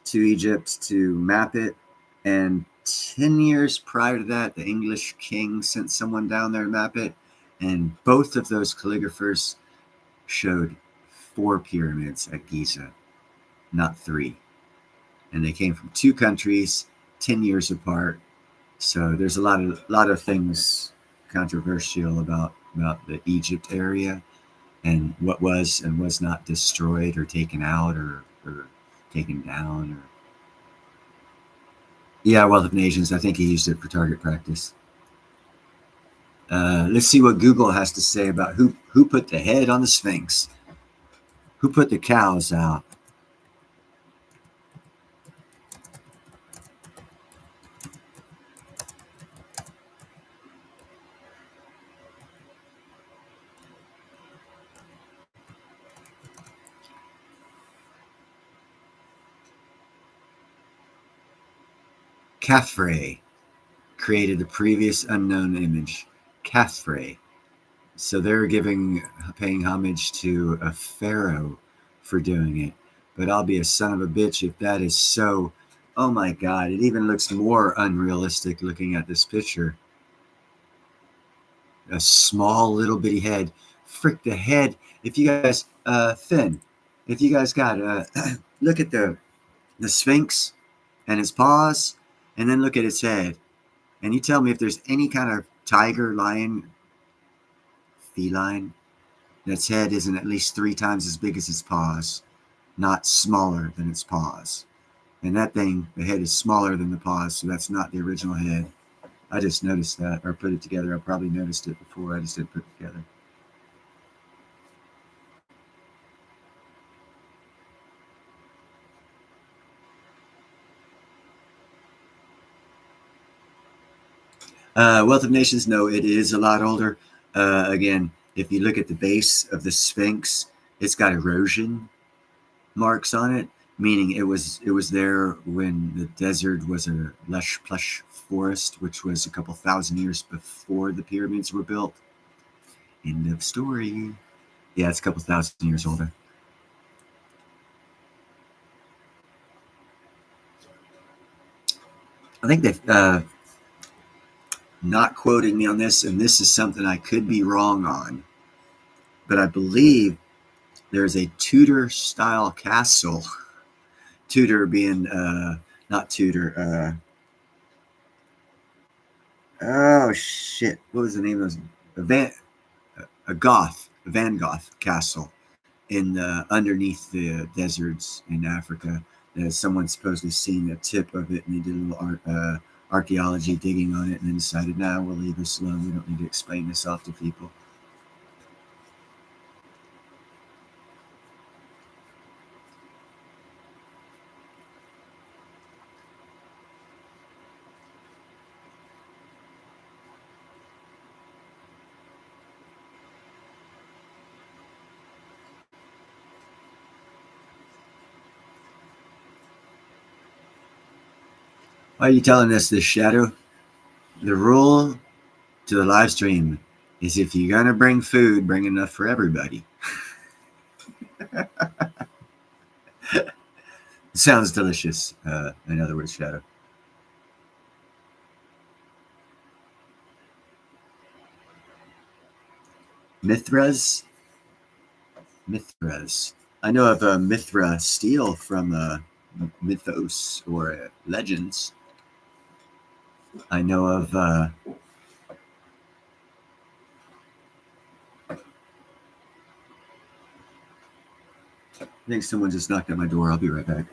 to Egypt to map it. And 10 years prior to that, the English king sent someone down there to map it. And both of those calligraphers showed 4 pyramids at Giza, not 3. And they came from 2 countries, 10 years apart. So there's a lot of things controversial about the Egypt area and what was and was not destroyed or taken out or taken down. Or yeah, Wealth of Nations. I think he used it for target practice. Let's see what Google has to say about who put the head on the Sphinx. Who put the cows out? Khafre created the previous unknown image. Khafre. So they're paying homage to a pharaoh for doing it. But I'll be a son of a bitch if that is so. Oh my God, it even looks more unrealistic looking at this picture. A small little bitty head. Frick, the head. If you guys, Finn, if you guys got, look at the Sphinx and its paws, and then look at its head. And you tell me if there's any kind of tiger, lion, feline, its head isn't at least 3 times as big as its paws, not smaller than its paws. And that thing, the head is smaller than the paws, so that's not the original head. I just noticed that, or put it together. I probably noticed it before. I just didn't put it together. Wealth of Nations, no, it is a lot older. Again, if you look at the base of the Sphinx, it's got erosion marks on it, meaning it was there when the desert was a lush, plush forest, which was a couple thousand years before the pyramids were built. End of story. Yeah, it's a couple thousand years older. I think they've not quoting me on this, and this is something I could be wrong on, but I believe there's a Tudor style castle. Tudor being not Tudor. Oh shit! What was the name of those? A Van Gogh castle in underneath the deserts in Africa. Someone supposedly seen the tip of it, and they did a little archaeology digging on it, and then decided, "Nah, we'll leave this alone. We don't need to explain this off to people." Why are you telling us this, Shadow? The rule to the live stream is if you're gonna bring food, bring enough for everybody. Sounds delicious. In other words, Shadow. Mithras. I know of Mithra steel from mythos or legends. I know of. I think someone just knocked at my door. I'll be right back.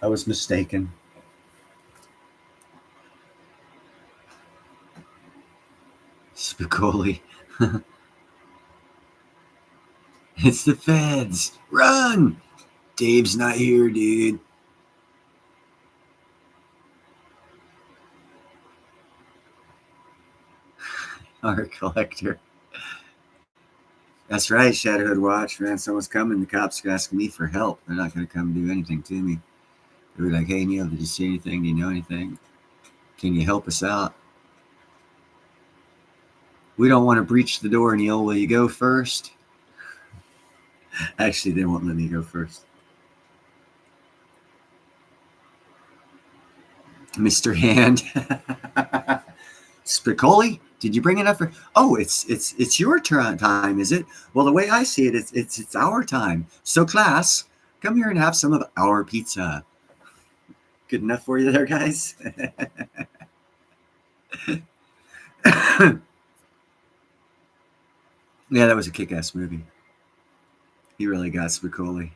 I was mistaken. Spicoli. It's the feds. Run! Dave's not here, dude. Art collector. That's right, Shadowhood Watch, man. Someone's coming. The cops are asking me for help. They're not going to come do anything to me. They'll be like, hey, Neil, did you see anything? Do you know anything? Can you help us out? We don't want to breach the door, Neil. Will you go first? Actually, they won't let me go first. Mr. Hand. Spicoli, did you bring enough for? Oh, it's your turn time, is it? Well, the way I see it, it's our time. So, class, come here and have some of our pizza. Good enough for you there, guys? Yeah, that was a kick-ass movie. He really got Spicoli.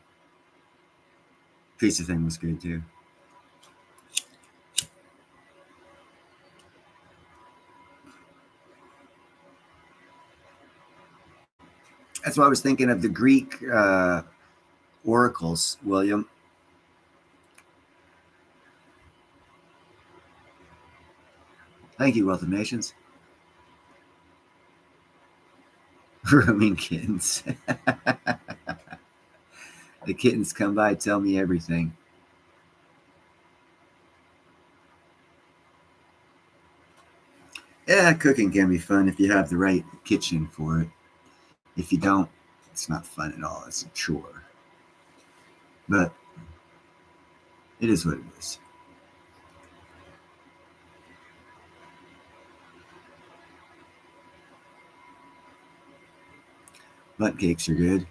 Pizza thing was good too. That's why I was thinking of the Greek oracles, William. Thank you, Wealth of Nations. Roaming kittens. The kittens come by, tell me everything. Yeah, cooking can be fun if you have the right kitchen for it. If you don't, it's not fun at all. It's a chore. But it is what it is. Butt cakes are good.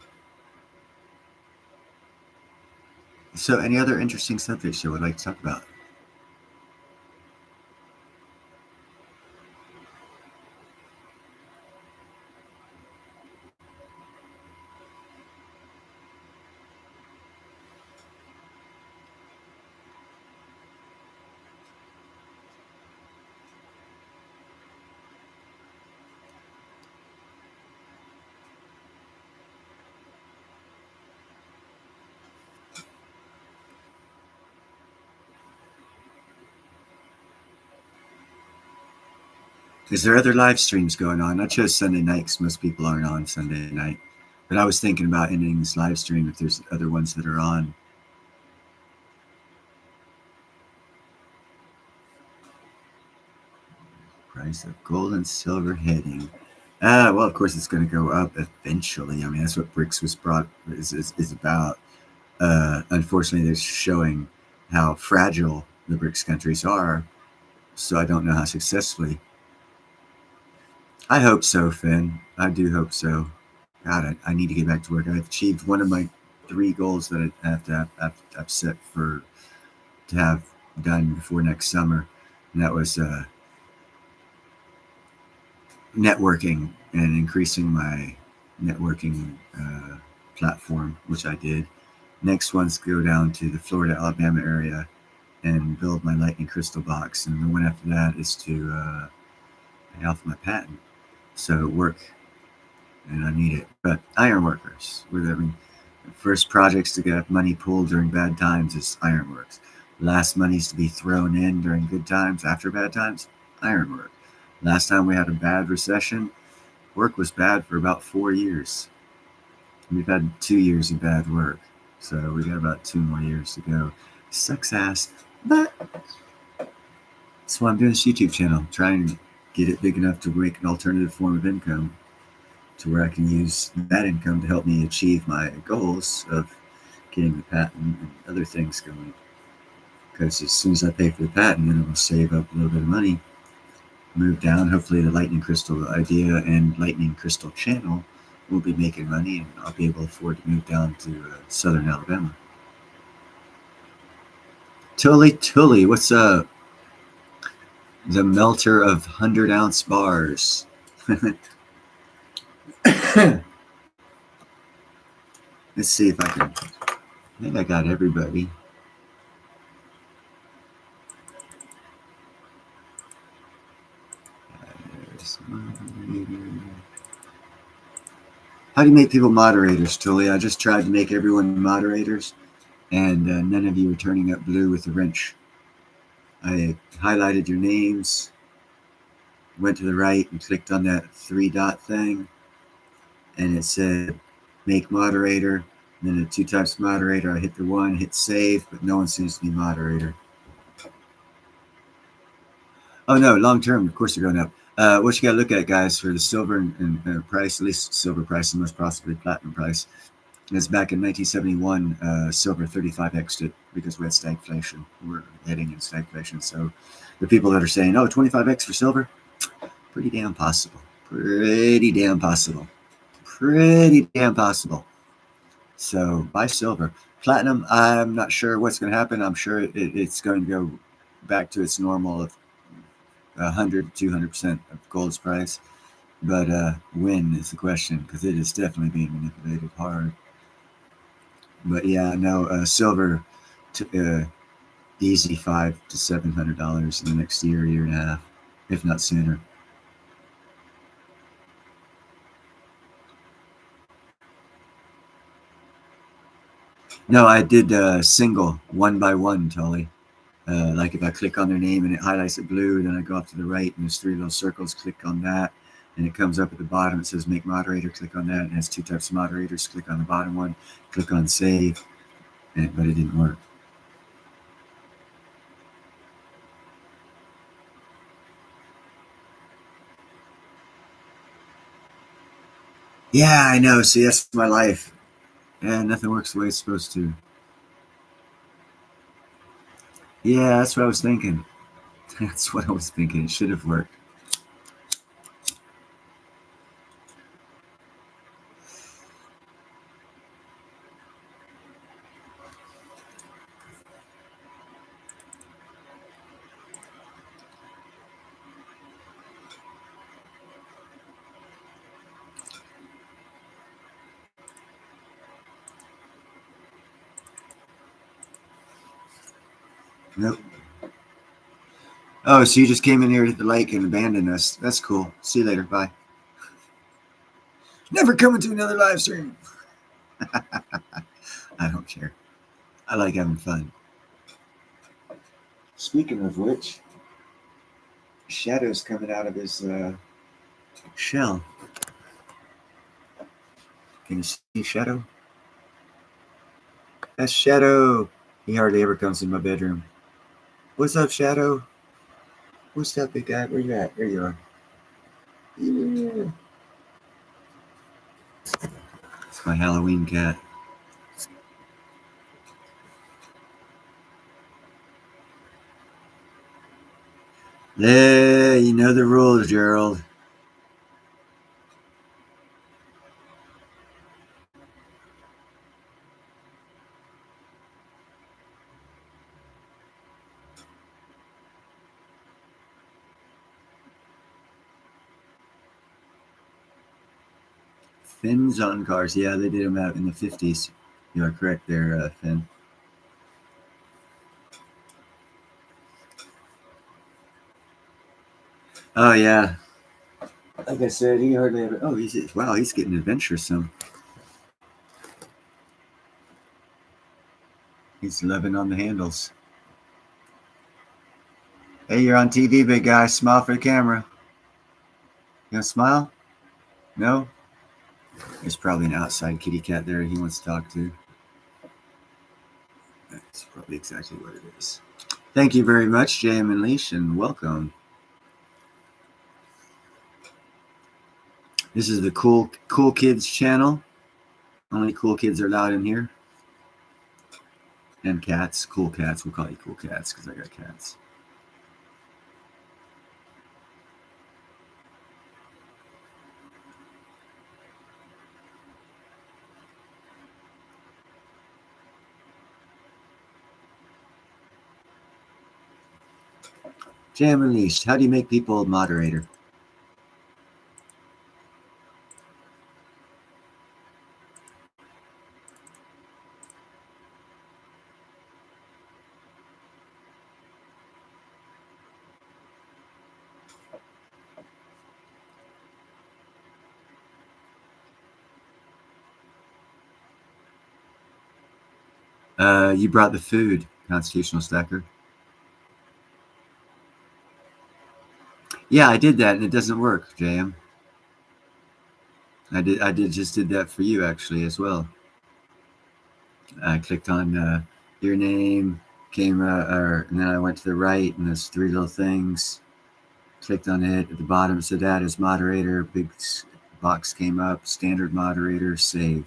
So, any other interesting subjects you would like to talk about? Is there other live streams going on? I chose Sunday night because most people aren't on Sunday night. But I was thinking about ending this live stream if there's other ones that are on. Price of gold and silver heading. Well, of course, it's going to go up eventually. I mean, that's what BRICS was brought is about. Unfortunately, they're showing how fragile the BRICS countries are. So I don't know how successfully. I hope so, Finn. I do hope so. God, I need to get back to work. I've achieved one of my 3 goals that I have to have I've set for to have done before next summer, and that was networking and increasing my networking platform, which I did. Next one's go down to the Florida, Alabama area and build my lightning crystal box, and the one after that is to pay off my patent. So work, and I need it. But ironworkers, first projects to get money pulled during bad times is ironworks. Last money's to be thrown in during good times, after bad times, ironwork. Last time we had a bad recession, work was bad for about 4 years. We've had 2 years of bad work, so we got about 2 more years to go. Sucks ass, but that's why I'm doing this YouTube channel, trying to get it big enough to make an alternative form of income to where I can use that income to help me achieve my goals of getting the patent and other things going. Because as soon as I pay for the patent, then it will save up a little bit of money, move down. Hopefully the Lightning Crystal idea and Lightning Crystal channel will be making money, and I'll be able to afford to move down to southern Alabama. Tully, what's up? The melter of 100-ounce bars. Let's see if I can. I think I got everybody. How do you make people moderators, Tully? I just tried to make everyone moderators. and none of you are turning up blue with the wrench. I highlighted your names, went to the right and clicked on that 3 dot thing, and it said make moderator, and then the 2 types moderator. I hit the 1, hit save, but no one seems to be moderator. Oh no, long term, of course they're going up. What you got to look at, guys, for the silver and price, at least silver price and most possibly platinum price, is back in 1971, silver 35x'd it because we had stagflation. We're heading in stagflation. So the people that are saying, oh, 25x for silver, pretty damn possible. Pretty damn possible. Pretty damn possible. So buy silver. Platinum, I'm not sure what's going to happen. I'm sure it's going to go back to its normal of 100, 200% of gold's price. But when is the question, because it is definitely being manipulated hard. But yeah, no, silver, easy $500 to $700 in the next year and a half, if not sooner. No, I did single, one by one, Tully. Like if I click on their name and it highlights it blue, then I go up to the right and there's 3 little circles, click on that, and it comes up at the bottom. It says make moderator, click on that, and it has 2 types of moderators. Click on the bottom one, click on save, but it didn't work. Yeah, I know. See, that's my life. Yeah, nothing works the way it's supposed to. Yeah, that's what I was thinking. That's what I was thinking. It should have worked. Nope. Oh, so you just came in here to the lake and abandoned us. That's cool. See you later. Bye. Never coming to another live stream. I don't care. I like having fun. Speaking of which, Shadow's coming out of his shell. Can you see Shadow? That's Shadow. He hardly ever comes in my bedroom. What's up, Shadow? What's up, big guy? Where you at? There you are. Yeah. It's my Halloween cat. Yeah, you know the rules, Gerald. Fins on cars. Yeah, they did them out in the 50s. You are correct there, Finn. Oh, yeah. Like I said, he hardly ever. Oh, he's getting adventuresome. He's loving on the handles. Hey, you're on TV, big guy. Smile for the camera. You gonna smile? No? There's probably an outside kitty cat there he wants to talk to. That's probably exactly what it is. Thank you very much, JM and Leash, and welcome. This is the Cool Kids channel. Only cool kids are allowed in here. And cats. Cool cats. We'll call you cool cats because I got cats. Jam Unleashed. How do you make people a moderator? You brought the food, Constitutional Stacker. Yeah, I did that, and it doesn't work, JM. Just did that for you actually as well. I clicked on your name, and then I went to the right, and there's three little things. Clicked on it. At the bottom, it said add as moderator. Big box came up. Standard moderator. Save.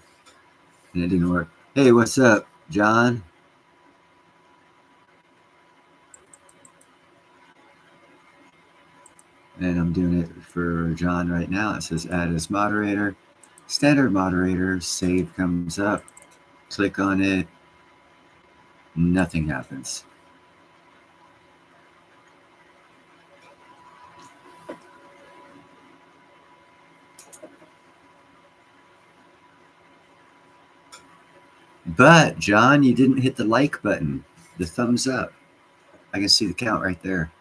And it didn't work. Hey, what's up, John? And I'm doing it for John right now. It says add as moderator. Standard moderator. Save comes up. Click on it. Nothing happens. But, John, you didn't hit the like button, the thumbs up. I can see the count right there.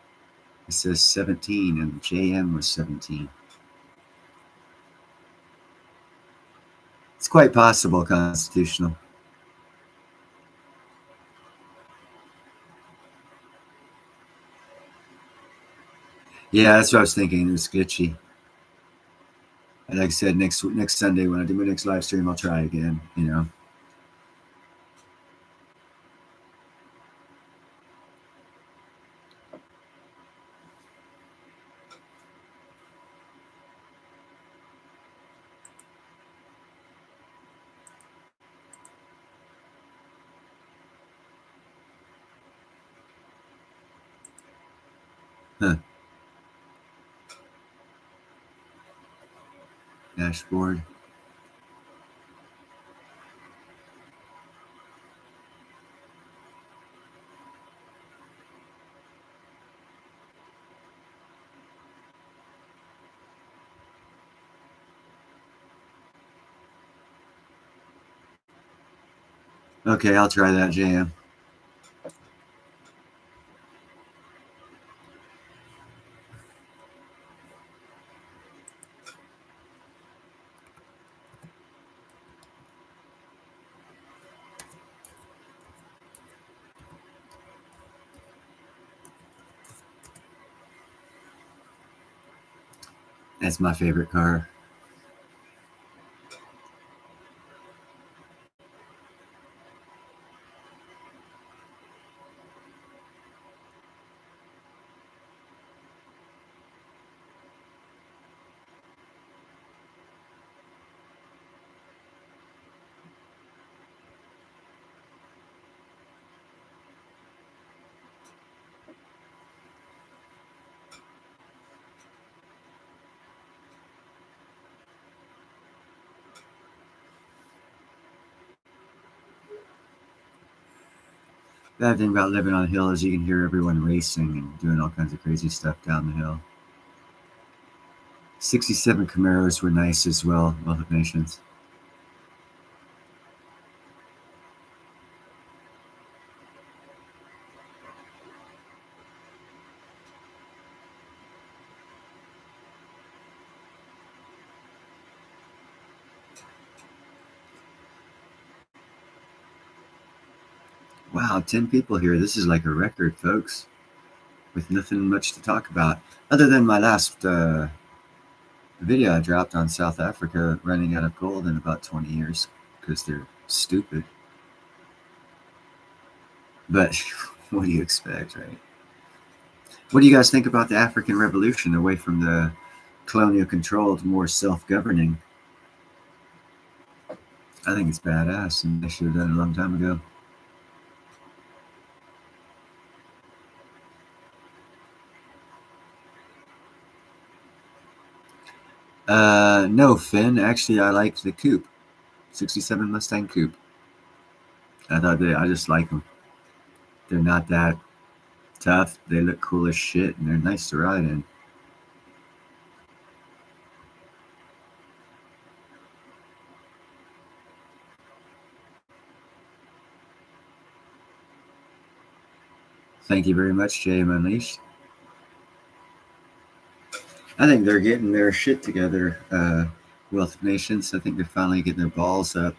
It says 17, and JM was 17. It's quite possible, Constitutional. Yeah, that's what I was thinking. It was glitchy. And like I said, next Sunday when I do my next live stream, I'll try again, you know. Huh. Dashboard. Okay, I'll try that, JM. That's my favorite car. The bad thing about living on a hill is you can hear everyone racing and doing all kinds of crazy stuff down the hill. 67 Camaros were nice as well, Wealth of Nations. Wow, 10 people here. This is like a record, folks, with nothing much to talk about. Other than my last video I dropped on South Africa running out of gold in about 20 years because they're stupid. But what do you expect, right? What do you guys think about the African Revolution away from the colonial control to more self-governing? I think it's badass, and they should have done it a long time ago. No, Finn. Actually, I liked the coupe, 67 Mustang coupe. I just like them. They're not that tough. They look cool as shit, and they're nice to ride in. Thank you very much, JM Unleashed. I think they're getting their shit together, Wealth of Nations. I think they're finally getting their balls up.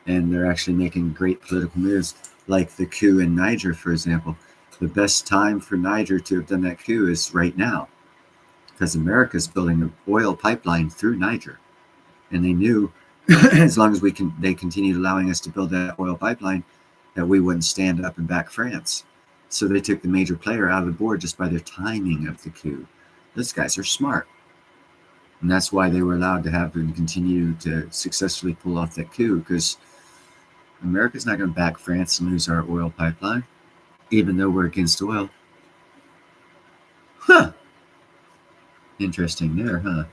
and they're actually making great political moves, like the coup in Niger, for example. The best time for Niger to have done that coup is right now, because America's building an oil pipeline through Niger, and they knew as long as they continued allowing us to build that oil pipeline, that we wouldn't stand up and back France. So they took the major player out of the board just by their timing of the coup. Those guys are smart. And that's why they were allowed to have and continue to successfully pull off that coup, because America's not going to back France and lose our oil pipeline, even though we're against oil. Huh. Interesting there, huh?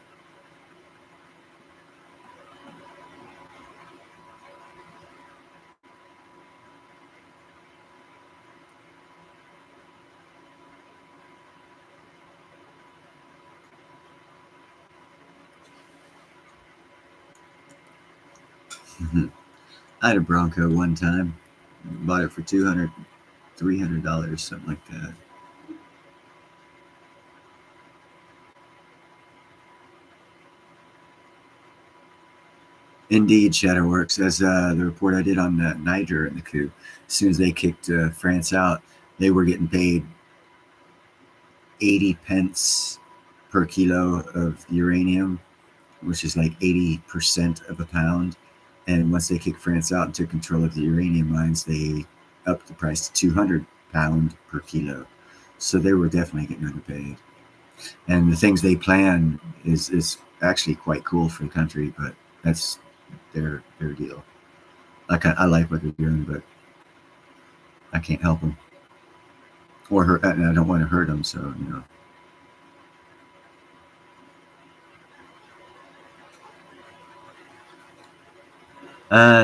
I had a Bronco one time. Bought it for $200, $300, something like that. Indeed, Shadowworks, as the report I did on Niger and the coup, as soon as they kicked France out, they were getting paid 80 pence per kilo of uranium, which is like 80% of a pound. And once they kicked France out and took control of the uranium mines, they upped the price to 200 pound per kilo. So they were definitely getting underpaid. And the things they plan is actually quite cool for the country, but that's their deal. I like what they're doing, but I can't help them or hurt. And I don't want to hurt them, so you know.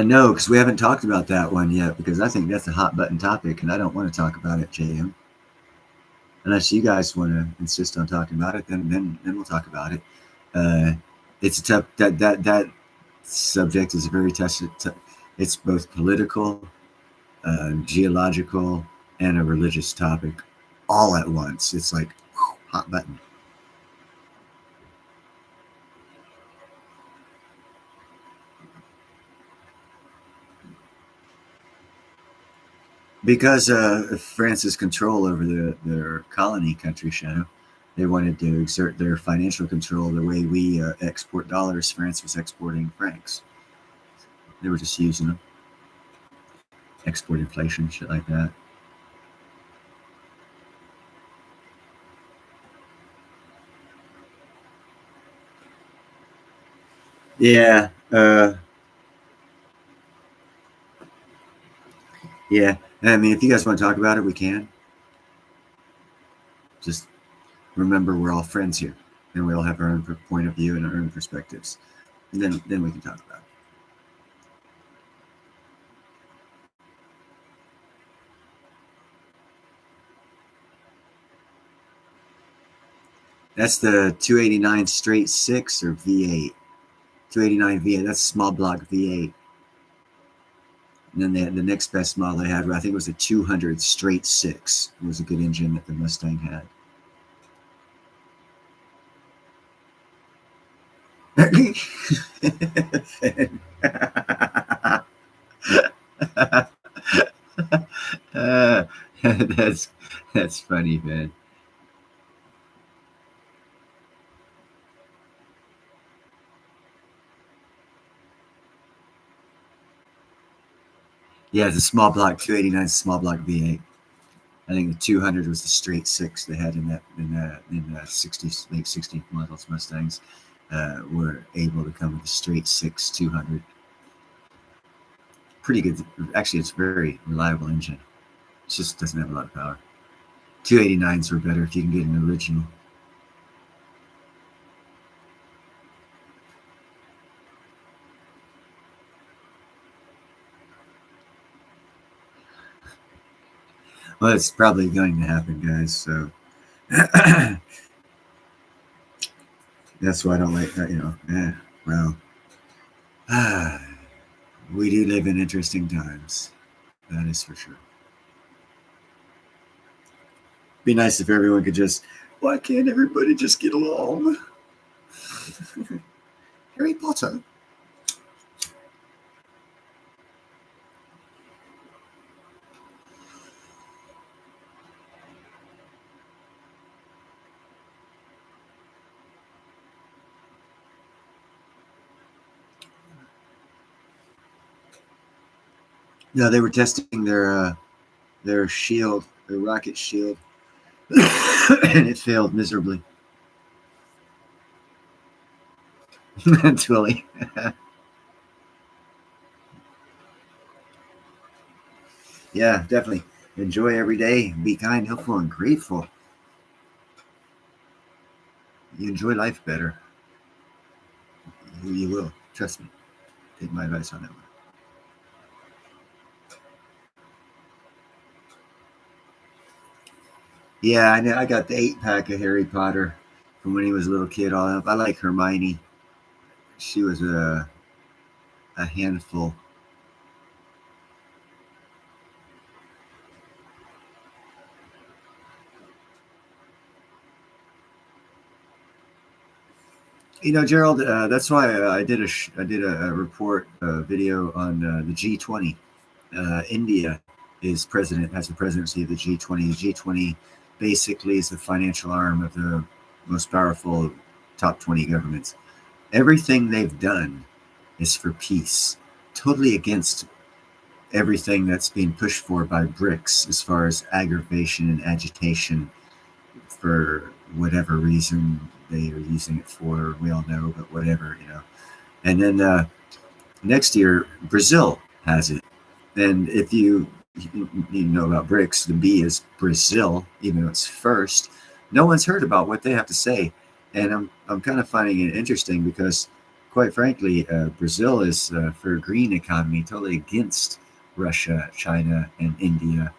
No, because we haven't talked about that one yet, because I think that's a hot button topic, and I don't want to talk about it, JM. Unless you guys want to insist on talking about it, then we'll talk about it. Uh, it's a tough that subject is very tough. It's both political, geological, and a religious topic all at once. It's like whew, hot button. Because France's control over their colony country, Shadow, they wanted to exert their financial control the way we export dollars. France was exporting francs. They were just using them, export inflation, shit like that. Yeah, yeah. I mean, if you guys want to talk about it, we can. Just remember, we're all friends here, and we all have our own point of view and our own perspectives. And then we can talk about it. That's the 289 straight six or V8. 289 V8. That's small block V8. And then the next best model they had, I think it was a 200 straight six. It was a good engine that the Mustang had. uh, that's that's funny, man. Yeah, it's a small block 289 small block V8. I think the 200 was the straight six they had in the 60s, late 60s models Mustangs were able to come with a straight six 200. Pretty good. Actually, it's a very reliable engine. It just doesn't have a lot of power. 289s were better if you can get an original. Well, it's probably going to happen, guys. So that's why I don't like that. Well, we do live in interesting times. That is for sure. Be nice if everyone could just. Why can't everybody just get along? Harry Potter. No, they were testing their shield, their rocket shield, and it failed miserably. Twilly. Yeah, definitely. Enjoy every day. Be kind, helpful, and grateful. You enjoy life better. You will. Trust me. Take my advice on that one. Yeah, I know. I got the 8 pack of Harry Potter from when he was a little kid. All up. I like Hermione. She was a handful. You know, Gerald. That's why I did a report video on the G20. India is president has the presidency of the G20. The G20 basically is the financial arm of the most powerful top 20 governments. Everything they've done is for peace, totally against everything that's being pushed for by BRICS as far as aggravation and agitation for whatever reason they are using it for. We all know, but whatever, you know. And then next year, Brazil has it. And if you know about BRICS, the B is Brazil, even though it's first. No one's heard about what they have to say, and I'm kind of finding it interesting because, quite frankly, Brazil is for a green economy totally against Russia, China, and India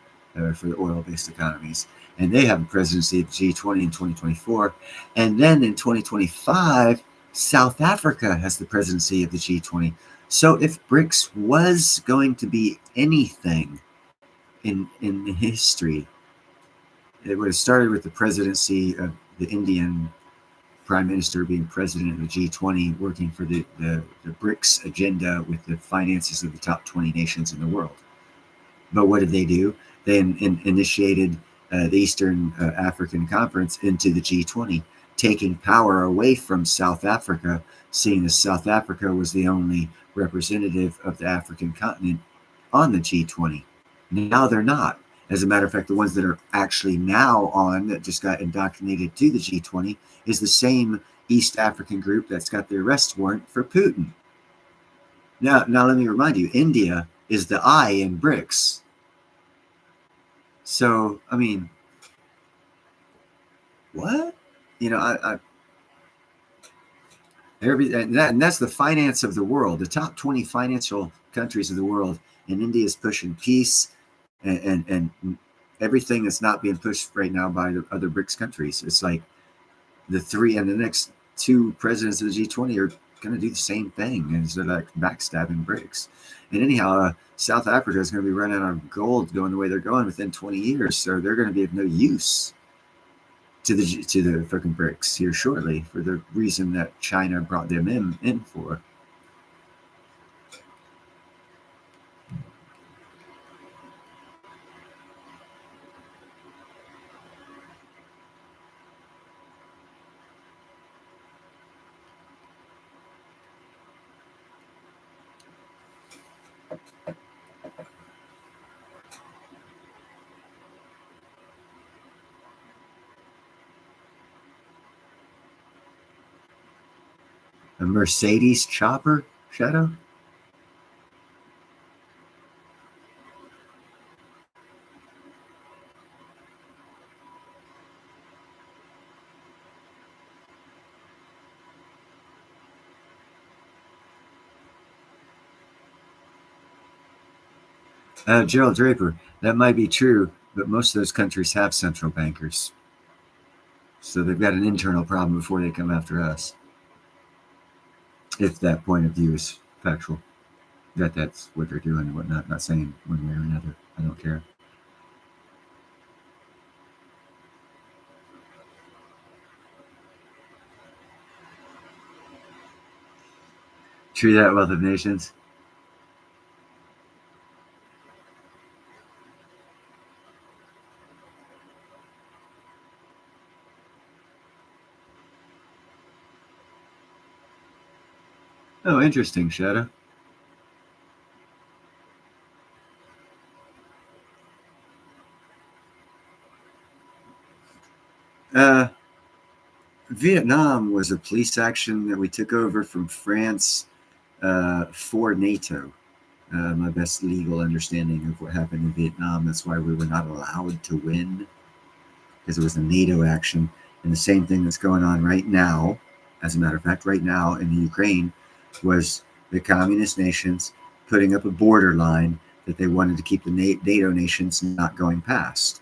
for the oil-based economies, and they have the presidency of G20 in 2024, and then in 2025, South Africa has the presidency of the G20. So if BRICS was going to be anything in history, it would have started with the presidency of the Indian prime minister being president of the G20, working for the BRICS agenda with the finances of the top 20 nations in the world. But what did they do? They initiated the Eastern African Conference into the G20, taking power away from South Africa, seeing as South Africa was the only representative of the African continent on the G20. Now they're not. As a matter of fact, the ones that are actually now on, that just got indoctrinated to the G20, is the same East African group that's got the arrest warrant for Putin. Now let me remind you, India is the I in BRICS. So, I mean, what? You know, and that's the finance of the world, the top 20 financial countries of the world, and India is pushing peace and everything that's not being pushed right now by the other BRICS countries. It's like the three and the next two presidents of the G20 are going to do the same thing, and they're like backstabbing BRICS. And anyhow, South Africa is going to be running out of gold going the way they're going within 20 years, so they're going to be of no use to the fucking BRICS here shortly for the reason that China brought them in for. A Mercedes chopper, Shadow? Gerald Draper, that might be true, but most of those countries have central bankers. So they've got an internal problem before they come after us. If that point of view is factual, that's what they're doing and whatnot. Not saying one way or another. I don't care. True that, Wealth of Nations. Oh, interesting, Shadow. Vietnam was a police action that we took over from France for NATO. My best legal understanding of what happened in Vietnam. That's why we were not allowed to win, because it was a NATO action. And the same thing that's going on right now, as a matter of fact, right now in the Ukraine, was the communist nations putting up a borderline that they wanted to keep the NATO nations not going past.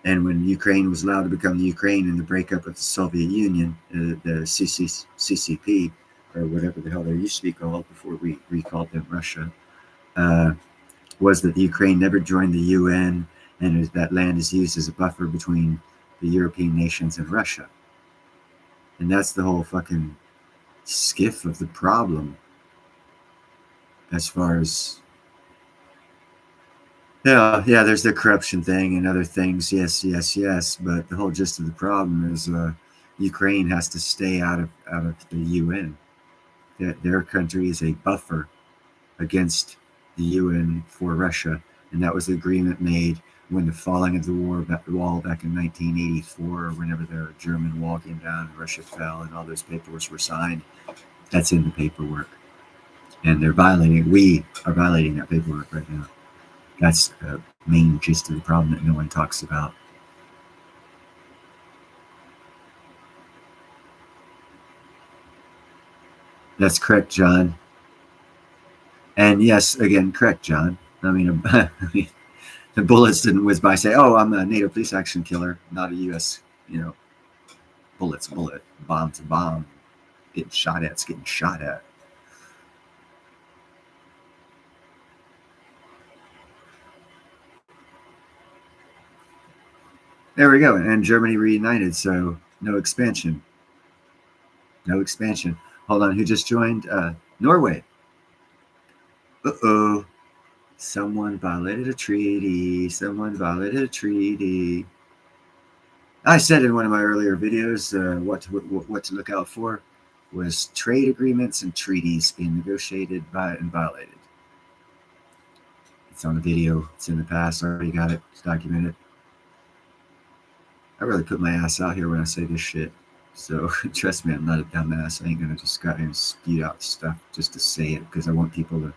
And when Ukraine was allowed to become the Ukraine in the breakup of the Soviet Union, the CCP, or whatever the hell they used to be called before we recalled them Russia, was that the Ukraine never joined the UN, and that land is used as a buffer between the European nations and Russia. And that's the whole fucking skiff of the problem, as far as there's the corruption thing and other things, yes, but the whole gist of the problem is Ukraine has to stay out of the UN. Their country is a buffer against the UN for Russia, and that was the agreement made when the falling of the wall back in 1984, or whenever the German wall came down and Russia fell and all those paperwork were signed. That's in the paperwork, and we are violating that paperwork right now. That's the main gist of the problem that no one talks about. That's correct, John. And yes, again, correct, John. I mean, the bullets didn't whiz by. Say, "Oh, I'm a NATO police action killer, not a U.S." Bullet's a bullet, bomb's a bomb. Getting shot at. There we go. And Germany reunited, so no expansion. Hold on, who just joined? Norway. Uh-oh. Someone violated a treaty. I said in one of my earlier videos what to look out for was trade agreements and treaties being negotiated by and violated. It's on the video. It's in the past. I already got it. It's documented. I really put my ass out here when I say this shit. So trust me, I'm not a dumbass. I ain't gonna just go and spew out stuff just to say it because I want people to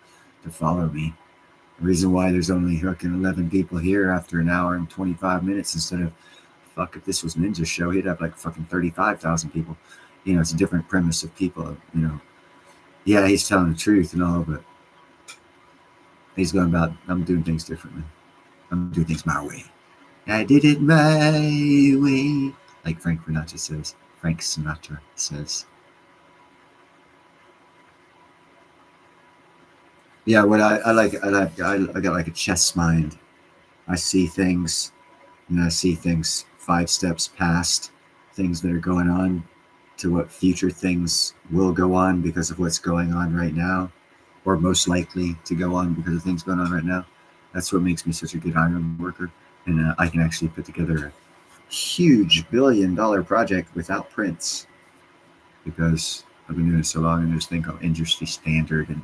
follow me. The reason why there's only fucking 11 people here after an hour and 25 minutes instead of, fuck, if this was Ninja's show, he'd have like fucking 35,000 people. It's a different premise of people, Yeah, he's telling the truth and all, but he's going about, I'm doing things differently. I'm doing things my way. I did it my way, like Frank Sinatra says. Yeah, what I got like a chess mind. I see things, and I see things 5 steps past things that are going on to what future things will go on because of what's going on right now, or most likely to go on because of things going on right now. That's what makes me such a good iron worker, and I can actually put together a huge billion-dollar project without prints because I've been doing it so long, and there's a thing called industry standard, and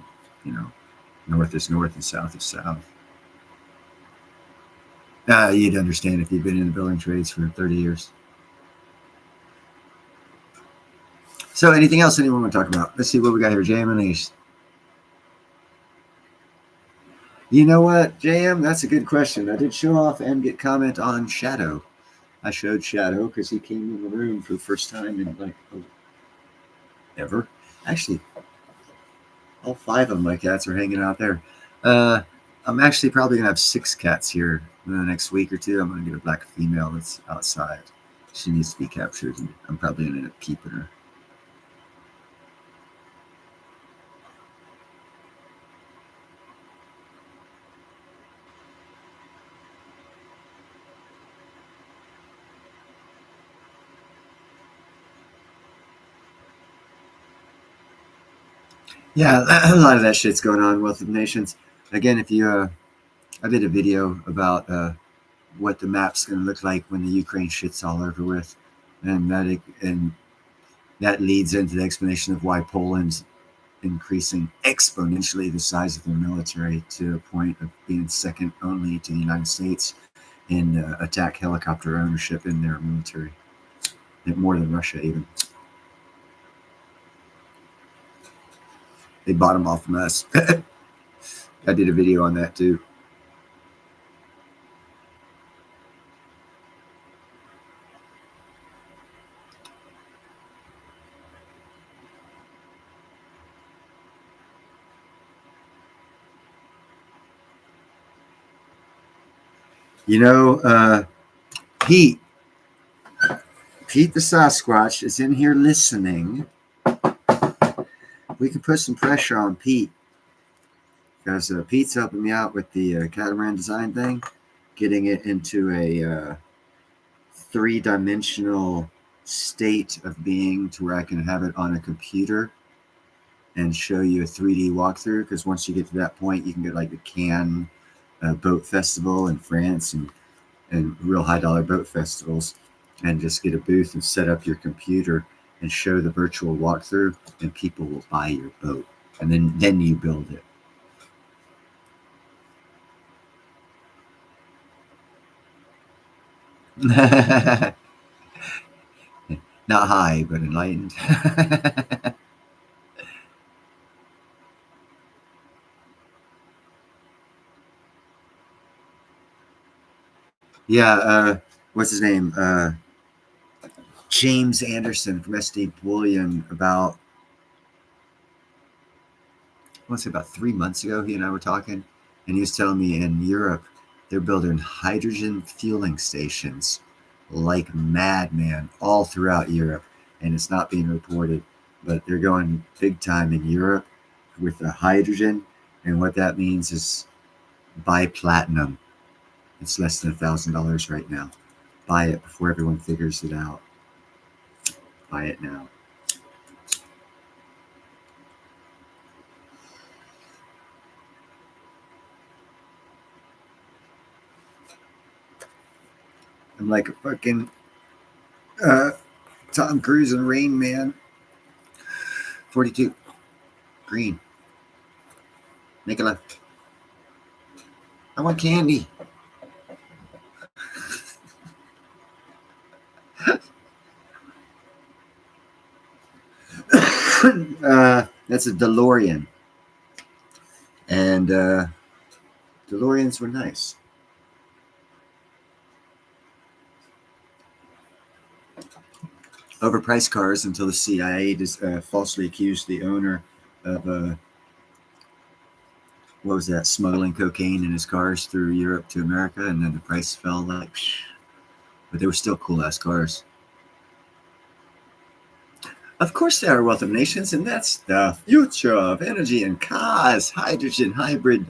north is north and south is south. You'd understand if you've been in the building trades for 30 years. So anything else anyone want to talk about? Let's see what we got here. JM and Ace. You know what, JM? That's a good question. I did show off and get comment on Shadow. I showed Shadow because he came in the room for the first time in ever. Actually, all 5 of my cats are hanging out there. I'm actually probably going to have 6 cats here in the next week or 2. I'm going to get a black female that's outside. She needs to be captured, and I'm probably going to end up keeping her. Yeah, a lot of that shit's going on. Wealth of Nations. Again, if you, I did a video about what the map's going to look like when the Ukraine shit's all over with, and that leads into the explanation of why Poland's increasing exponentially the size of their military to a point of being second only to the United States in attack helicopter ownership in their military, more than Russia even. They bought them off from us. I did a video on that too. You know, Pete the Sasquatch is in here listening. We can put some pressure on Pete, because Pete's helping me out with the catamaran design thing, getting it into a three-dimensional state of being to where I can have it on a computer and show you a 3D walkthrough. Because once you get to that point, you can get like the Cannes boat festival in France and real high-dollar boat festivals, and just get a booth and set up your computer and show the virtual walkthrough, and people will buy your boat, and then you build it. Not high, but enlightened. Yeah, what's his name? James Anderson from SD Bullion. About 3 months ago, he and I were talking, and he was telling me in Europe they're building hydrogen fueling stations like madman all throughout Europe, and it's not being reported, but they're going big time in Europe with the hydrogen. And what that means is buy platinum. It's less than $1,000 right now. Buy it before everyone figures it out. Buy it now. I'm like a fucking Tom Cruise and Rain Man. 42. Green. Make a left. I want candy. That's a DeLorean. And DeLoreans were nice. Overpriced cars until the CIA falsely accused the owner of what was that, smuggling cocaine in his cars through Europe to America, and then the price fell like, but they were still cool ass cars. Of course, they are wealth of nations, and that's the future of energy and cars. Hydrogen, hybrid,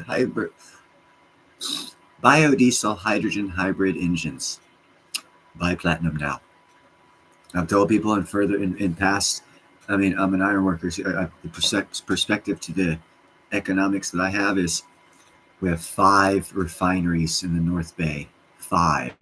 biodiesel, hydrogen, hybrid engines. Buy platinum now. I've told people in past, I mean, I'm an iron worker. So the perspective to the economics that I have is we have 5 refineries in the North Bay. 5.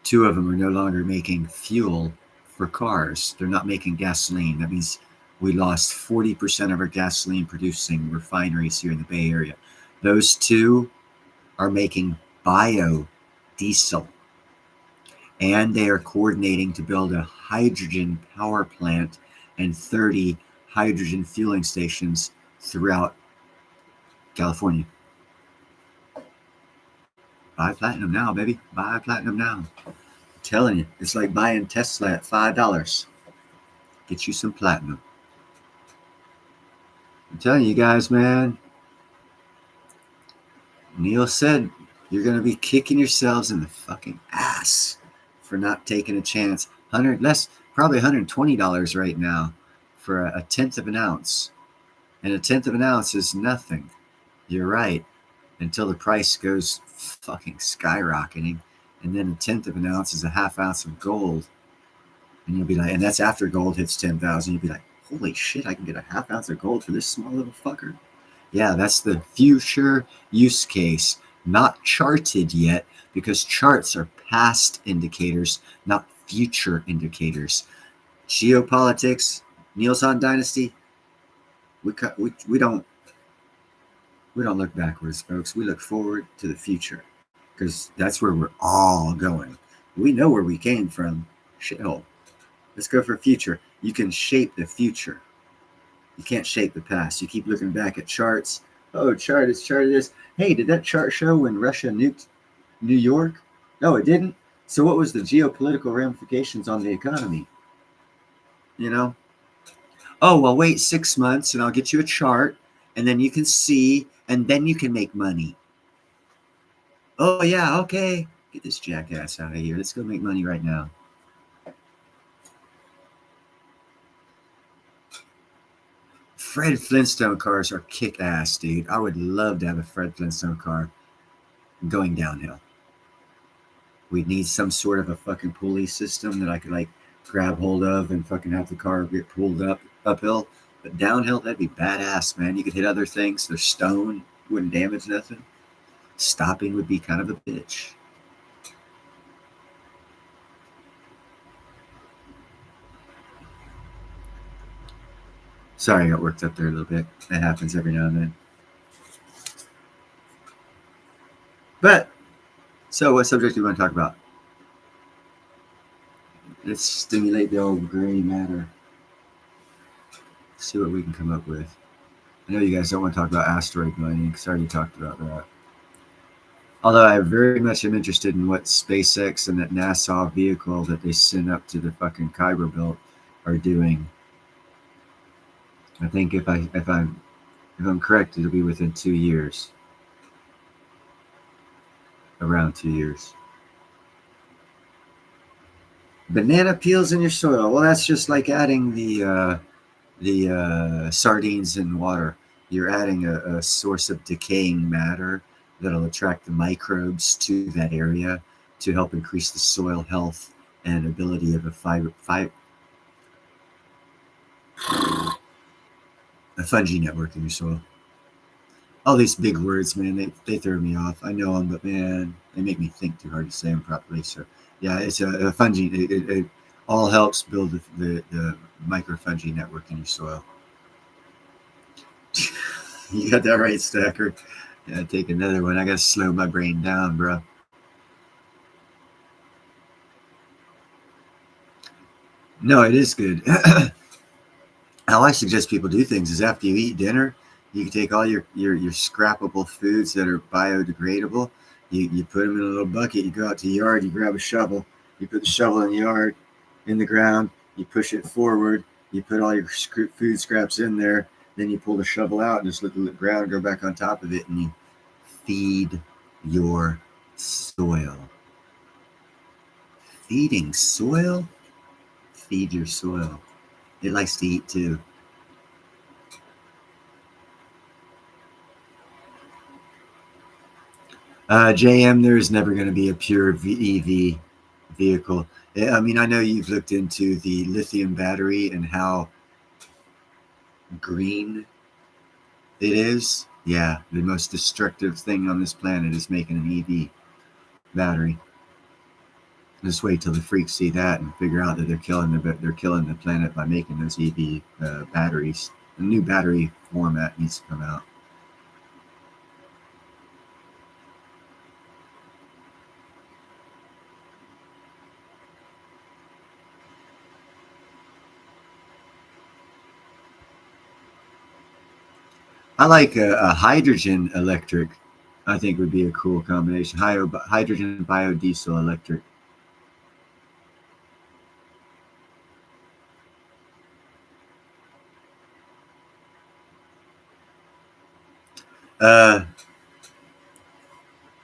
2 of them are no longer making fuel for cars. They're not making gasoline. That means we lost 40% of our gasoline producing refineries here in the Bay Area. Those 2 are making biodiesel. And they are coordinating to build a hydrogen power plant and 30 hydrogen fueling stations throughout California. Buy platinum now, baby. Buy platinum now. I'm telling you, it's like buying Tesla at $5. Get you some platinum. I'm telling you guys, man. Neil said you're going to be kicking yourselves in the fucking ass for not taking a chance. Probably $120 right now for a 1/10 of an ounce. And a 1/10 of an ounce is nothing. You're right. Until the price goes fucking skyrocketing. And then a 1/10 of an ounce is a 1/2 ounce of gold. And you'll be like, and that's after gold hits 10,000. You'll be like, holy shit, I can get a 1/2 ounce of gold for this small little fucker. Yeah, that's the future use case. Not charted yet, because charts are past indicators, not future indicators. Geopolitics, Neil's Han Dynasty, we don't. We don't look backwards, folks. We look forward to the future because that's where we're all going. We know where we came from. Shithole. Let's go for future. You can shape the future. You can't shape the past. You keep looking back at charts. Oh, chart of this. Hey, did that chart show when Russia nuked New York? No, it didn't. So what was the geopolitical ramifications on the economy? You know? Oh, well, wait 6 months and I'll get you a chart and then you can see and then you can make money. Oh, yeah, okay. Get this jackass out of here. Let's go make money right now. Fred Flintstone cars are kick ass, dude. I would love to have a Fred Flintstone car going downhill. We'd need some sort of a fucking pulley system that I could like grab hold of and fucking have the car get pulled uphill. But downhill, that'd be badass, man. You could hit other things. They're stone, wouldn't damage nothing. Stopping would be kind of a bitch. Sorry, I got worked up there a little bit. That happens every now and then. But, so what subject do you want to talk about? Let's stimulate the old gray matter. See what we can come up with. I know you guys don't want to talk about asteroid mining because I already talked about that. Although I very much am interested in what SpaceX and that NASA vehicle that they sent up to the fucking Kuiper Belt are doing. I think if I'm correct, it'll be within 2 years. Around 2 years. Banana peels in your soil. Well, that's just like adding the sardines in water. You're adding a source of decaying matter that'll attract the microbes to that area to help increase the soil health and ability of a fungi network in your soil. All these big words, man, they throw me off. I know them, but man, they make me think too hard to say them properly. So, yeah, it's a fungi. It all helps build the microfungi network in your soil. You got that right, Stacker. Yeah, take another one. I gotta slow my brain down, bro. No, it is good. How I suggest people do things is after you eat dinner, you can take all your scrappable foods that are biodegradable. You put them in a little bucket. You go out to the yard. You grab a shovel. You put the shovel in the yard, in the ground. You push it forward. You put all your food scraps in there. Then you pull the shovel out and just let the ground go back on top of it, and you feed your soil. Feeding soil? Feed your soil. It likes to eat too. JM, there is never going to be a pure EV vehicle. I mean, I know you've looked into the lithium battery and how green it is. Yeah, the most destructive thing on this planet is making an EV battery. Just wait till the freaks see that and figure out that they're killing the planet by making those EV batteries. A new battery format needs to come out. I like a hydrogen electric. I think would be a cool combination. Hydrogen biodiesel electric. Uh,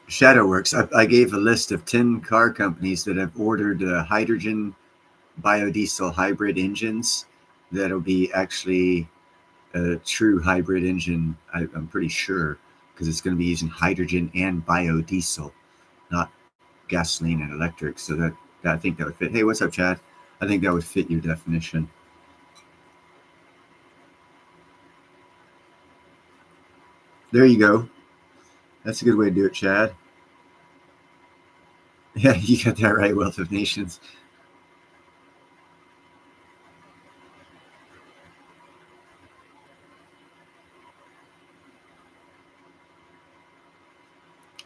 Shadowworks. I gave a list of 10 car companies that have ordered hydrogen biodiesel hybrid engines that'll be actually a true hybrid engine. I'm pretty sure because it's going to be using hydrogen and biodiesel, not gasoline and electric. So that I think that would fit. Hey, what's up, Chad? I think that would fit your definition. There you go. That's a good way to do it, Chad. Yeah, you got that right, Wealth of Nations.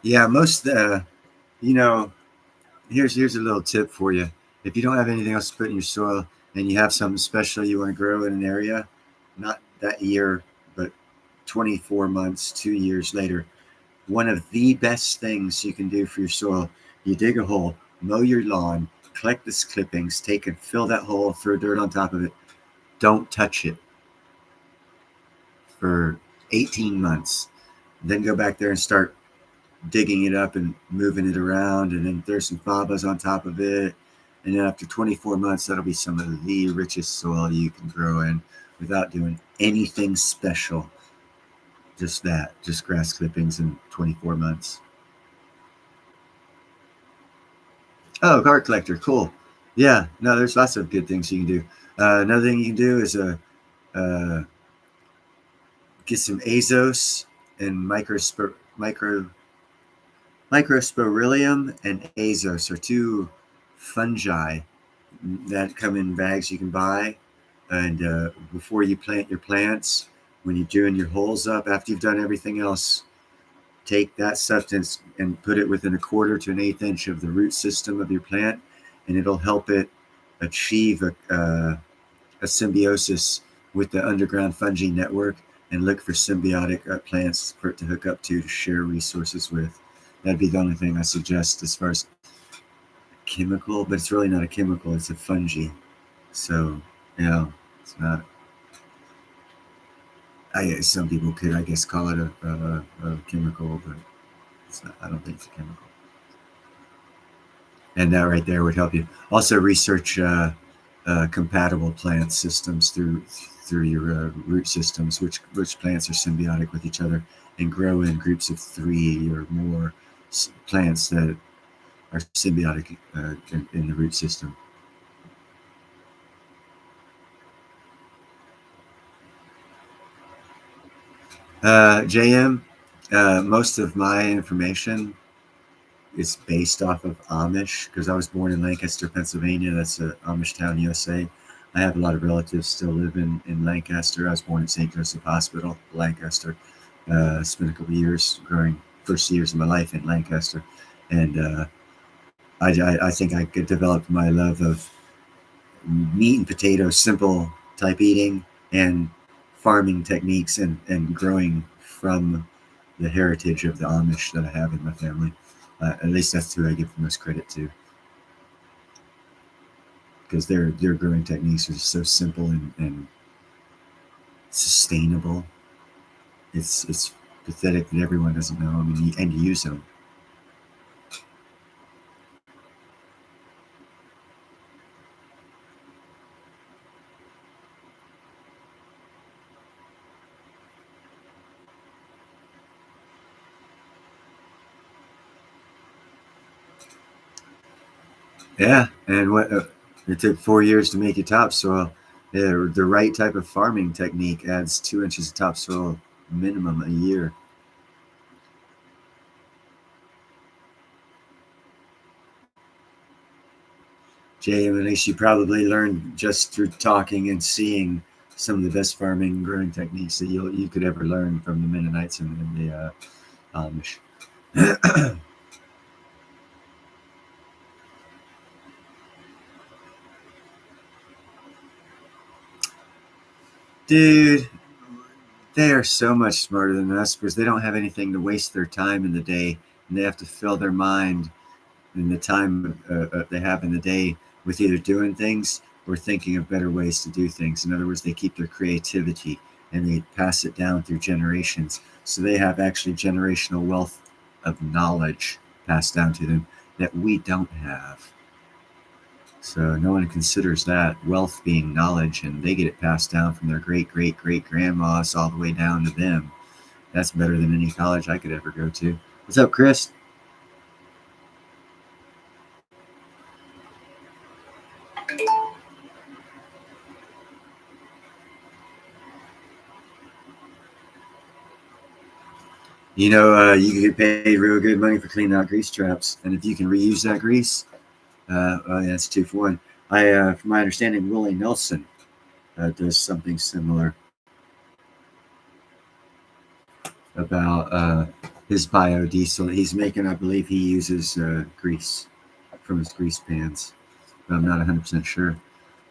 Yeah, most you know, here's a little tip for you. If you don't have anything else to put in your soil and you have something special you want to grow in an area, not that year, but 24 months, 2 years later, one of the best things you can do for your soil, you dig a hole, mow your lawn, collect the clippings, take and fill that hole, throw dirt on top of it. Don't touch it for 18 months. Then go back there and start digging it up and moving it around, and then there's some fabas on top of it. And then after 24 months, that'll be some of the richest soil you can grow in without doing anything special. Just that, just grass clippings in 24 months. Oh, card collector, cool. Yeah, no, there's lots of good things you can do. Another thing you can do is uh, get some azos and microsporidium and azos are two fungi that come in bags you can buy. And before you plant your plants, when you're doing your holes up, after you've done everything else, take that substance and put it within a quarter to an eighth inch of the root system of your plant, and it'll help it achieve a symbiosis with the underground fungi network and look for symbiotic plants for it to hook up to share resources with. That'd be the only thing I suggest as far as chemical, but it's really not a chemical, it's a fungi. So, it's not. Some people could, I guess, call it a chemical, but it's not. I don't think it's a chemical. And that right there would help you. Also, research compatible plant systems through your root systems, which plants are symbiotic with each other, and grow in groups of 3 or more plants that are symbiotic in the root system. JM, most of my information is based off of Amish because I was born in Lancaster, Pennsylvania. That's a Amish town, USA. I have a lot of relatives still live in Lancaster. I was born at St. Joseph Hospital, Lancaster. Spent a couple of years growing first years of my life in Lancaster, and I think I could develop my love of meat and potatoes, simple type eating, and farming techniques, and growing from the heritage of the Amish that I have in my family. At least that's who I give the most credit to, because their growing techniques are so simple and sustainable. It's pathetic that everyone doesn't know them and use them. Yeah, and what it took 4 years to make it topsoil. Yeah, the right type of farming technique adds 2 inches of topsoil minimum a year. Jay, at least you probably learned just through talking and seeing some of the best farming and growing techniques that you could ever learn from the Mennonites and the Amish. Dude, they are so much smarter than us because they don't have anything to waste their time in the day, and they have to fill their mind in the time they have in the day with either doing things or thinking of better ways to do things. In other words, they keep their creativity and they pass it down through generations. So they have actually generational wealth of knowledge passed down to them that we don't have. So no one considers that wealth being knowledge, and they get it passed down from their great great great grandmas all the way down to them. That's better than any college I could ever go to. What's up, Chris? You get paid real good money for cleaning out grease traps, and if you can reuse that grease, well, that's 2 for 1. From my understanding, Willie Nelson does something similar about his biodiesel. He's making, I believe he uses grease from his grease pans, but I'm not 100% sure.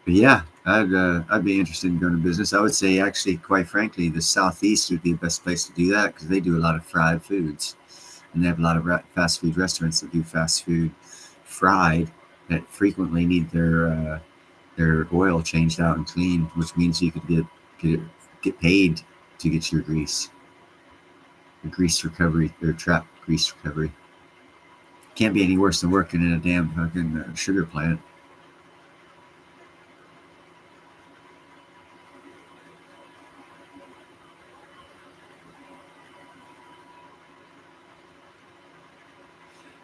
But yeah, I'd be interested in going to business. I would say, actually, quite frankly, the Southeast would be the best place to do that because they do a lot of fried foods, and they have a lot of fast food restaurants that do fast food fried that frequently need their oil changed out and cleaned, which means you could get paid to get your grease, the grease recovery, or trap grease recovery. Can't be any worse than working in a damn fucking sugar plant.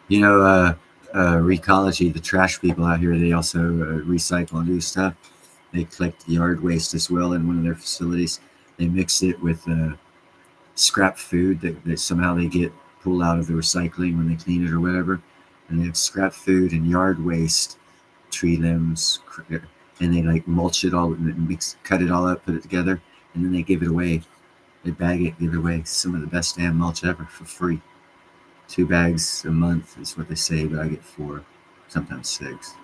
You know, Recology, the trash people out here, they also recycle and do stuff. They collect yard waste as well in one of their facilities. They mix it with scrap food that somehow they get pulled out of the recycling when they clean it or whatever. And they have scrap food and yard waste, tree limbs, and they like mulch it all, cut it all up, put it together, and then they give it away. They bag it, give it away. Some of the best damn mulch ever for free. 2 bags a month is what they say, but I get 4, sometimes 6.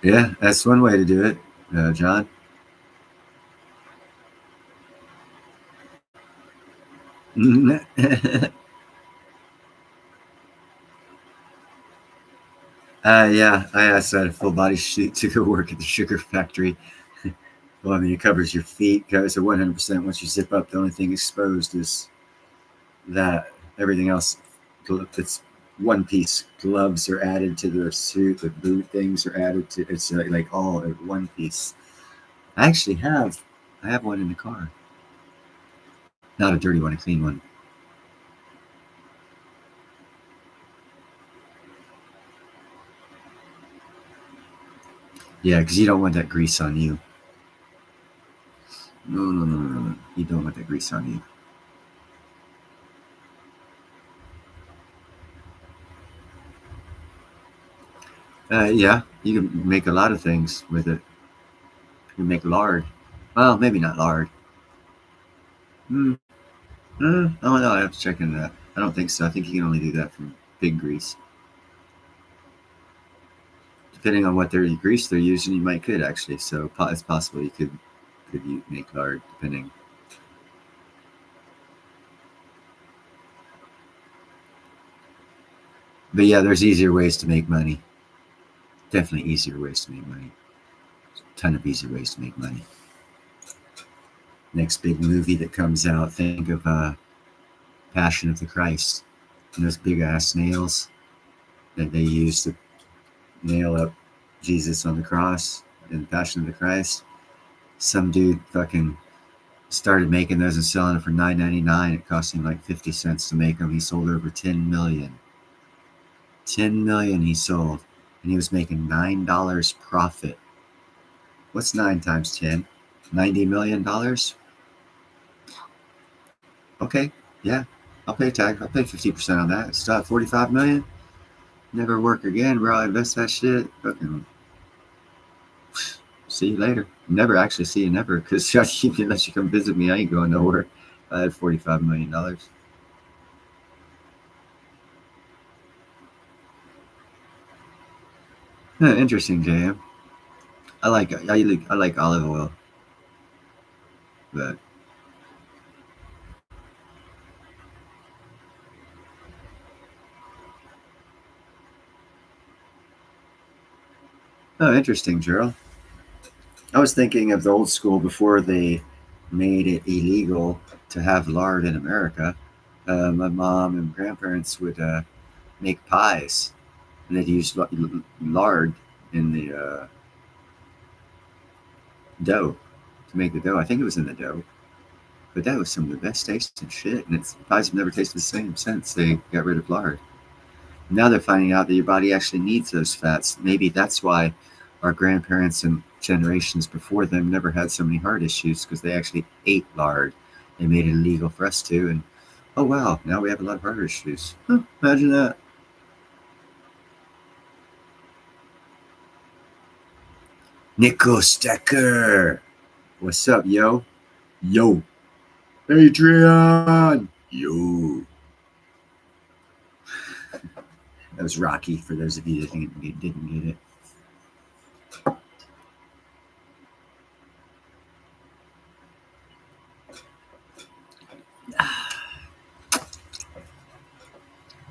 Yeah, that's one way to do it, John. Yeah, I asked that a full body suit to go work at the sugar factory. Well, I mean, it covers your feet, covers it 100%. Once you zip up, the only thing exposed is that. Everything else, it's one piece. Gloves are added to the suit. The boot things are added to. It's like all one piece. I actually I have one in the car. Not a dirty one, a clean one. Yeah, because you don't want that grease on you. No, no, no, no, no. You don't want that grease on you. Yeah, you can make a lot of things with it. You can make lard. Well, maybe not lard. Hmm. Oh no, I have to check into that. I don't think so. I think you can only do that from pig grease. Depending on what their grease they're using, you might could actually. So it's possible you could make lard depending. But yeah, there's easier ways to make money. Definitely easier ways to make money. Ton of easy ways to make money. Next big movie that comes out, think of Passion of the Christ. And those big ass nails that they used to nail up Jesus on the cross in Passion of the Christ. Some dude fucking started making those and selling it for $9.99. It cost him like 50 cents to make them. He sold over 10 million. 10 million he sold, and he was making $9 profit. What's 9 times 10? $90 million. Okay, yeah, I'll pay tax. I'll pay 50% on that. Stop 45 million. Never work again, bro. I invest that shit. Fucking see you later. Never actually see you never, because unless you come visit me, I ain't going nowhere. I had $45 million. Interesting, JM. I like olive oil, but oh, interesting, Gerald. I was thinking of the old school before they made it illegal to have lard in America. My mom and grandparents would make pies, and they'd use lard in the dough to make the dough. I think it was in the dough, but that was some of the best tasting shit. And pies have never tasted the same since they got rid of lard. Now they're finding out that your body actually needs those fats. Maybe that's why our grandparents and generations before them never had so many heart issues because they actually ate lard. They made it illegal for us to, and oh wow, now we have a lot of heart issues. Huh, imagine that. Nico Stecker. What's up, yo? Yo. Adrian. Yo. That was Rocky for those of you that didn't get it.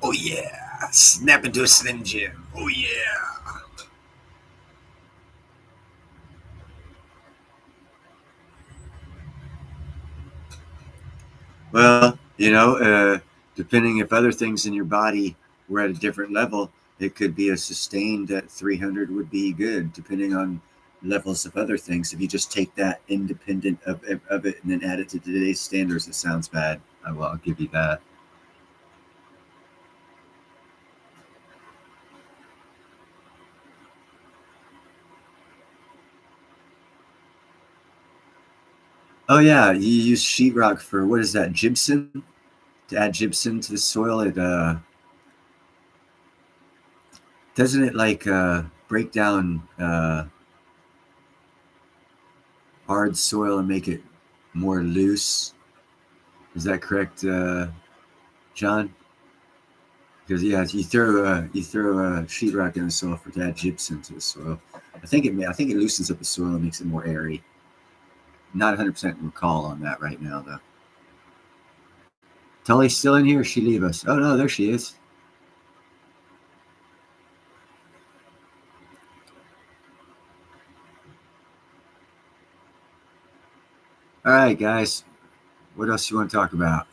Oh yeah. Snap into a Slim Jim. Oh yeah. Well, depending if other things in your body were at a different level, it could be a sustained at 300 would be good, depending on levels of other things. If you just take that independent of it and then add it to today's standards, it sounds bad. I'll give you that. Oh yeah, you use sheetrock for what is that? Gypsum? To add gypsum to the soil, it doesn't it like break down hard soil and make it more loose? Is that correct, John? Because yeah, you throw a sheetrock in the soil to add gypsum to the soil. I think it loosens up the soil and makes it more airy. Not 100% recall on that right now though. Tully's still in here. Or she leave us? Oh no, there she is. All right, guys. What else you want to talk about?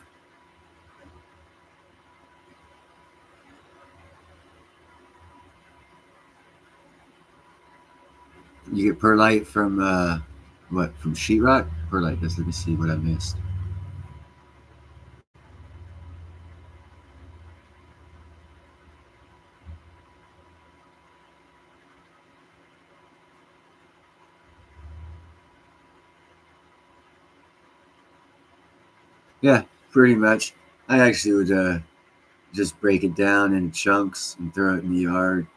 You get perlite from what? From sheetrock? Perlite. Let me see what I missed. Yeah, pretty much. I actually would just break it down in chunks and throw it in the yard.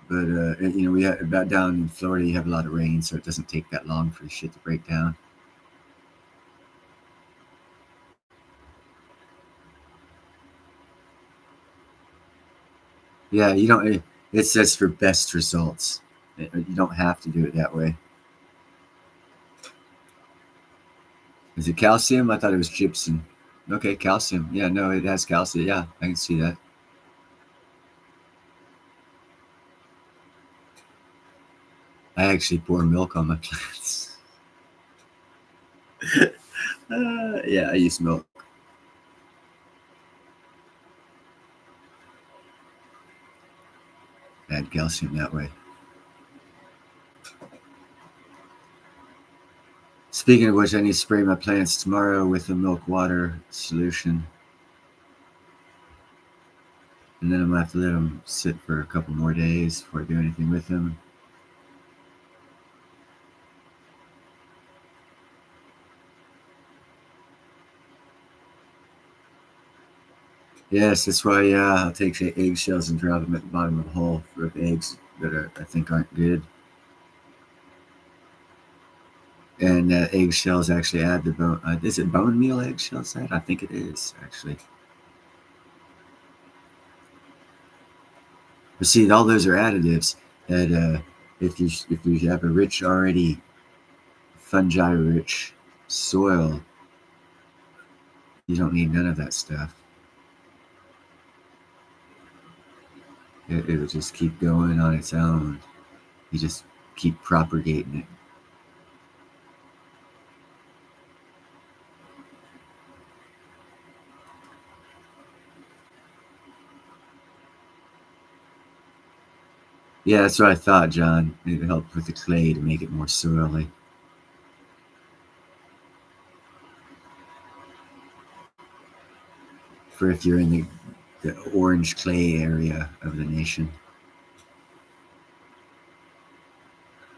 But we have about down in Florida, you have a lot of rain, so it doesn't take that long for the shit to break down. Yeah, you don't. It says for best results. You don't have to do it that way. Is it calcium? I thought it was gypsum. Okay, calcium. Yeah, no, it has calcium. Yeah, I can see that. I actually pour milk on my plants. Yeah, I use milk. Add calcium that way. Speaking of which, I need to spray my plants tomorrow with a milk water solution. And then I'm going to have to let them sit for a couple more days before I do anything with them. Yes, that's why I'll take eggshells and drop them at the bottom of the hole for eggs that I think aren't good. And eggshells actually add the bone. Is it bone meal eggshells? I think it is, actually. But see, all those are additives that if you have a rich already fungi rich soil, you don't need none of that stuff. It'll just keep going on its own. You just keep propagating it. Yeah, that's what I thought, John. It helped with the clay to make it more soily. For if you're in the orange clay area of the nation.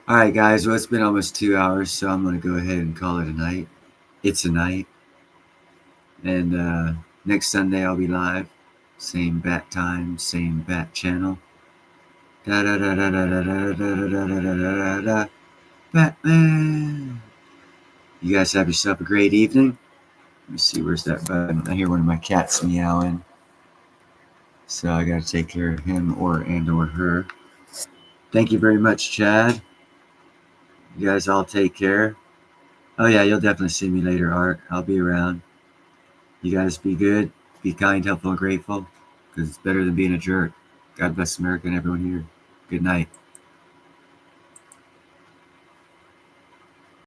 All right, guys. Well, it's been almost 2 hours, so I'm going to go ahead and call it a night. It's a night. And next Sunday, I'll be live. Same bat time, same bat channel. Da da da da da da da da da da da da. Batman. You guys have yourself a great evening. Let me see, where's that button? I hear one of my cats meowing. So I gotta take care of him or her. Thank you very much, Chad. You guys all take care. Oh yeah, you'll definitely see me later, Art. I'll be around. You guys be good, be kind, helpful, and grateful, because it's better than being a jerk. God bless America and everyone here. Good night.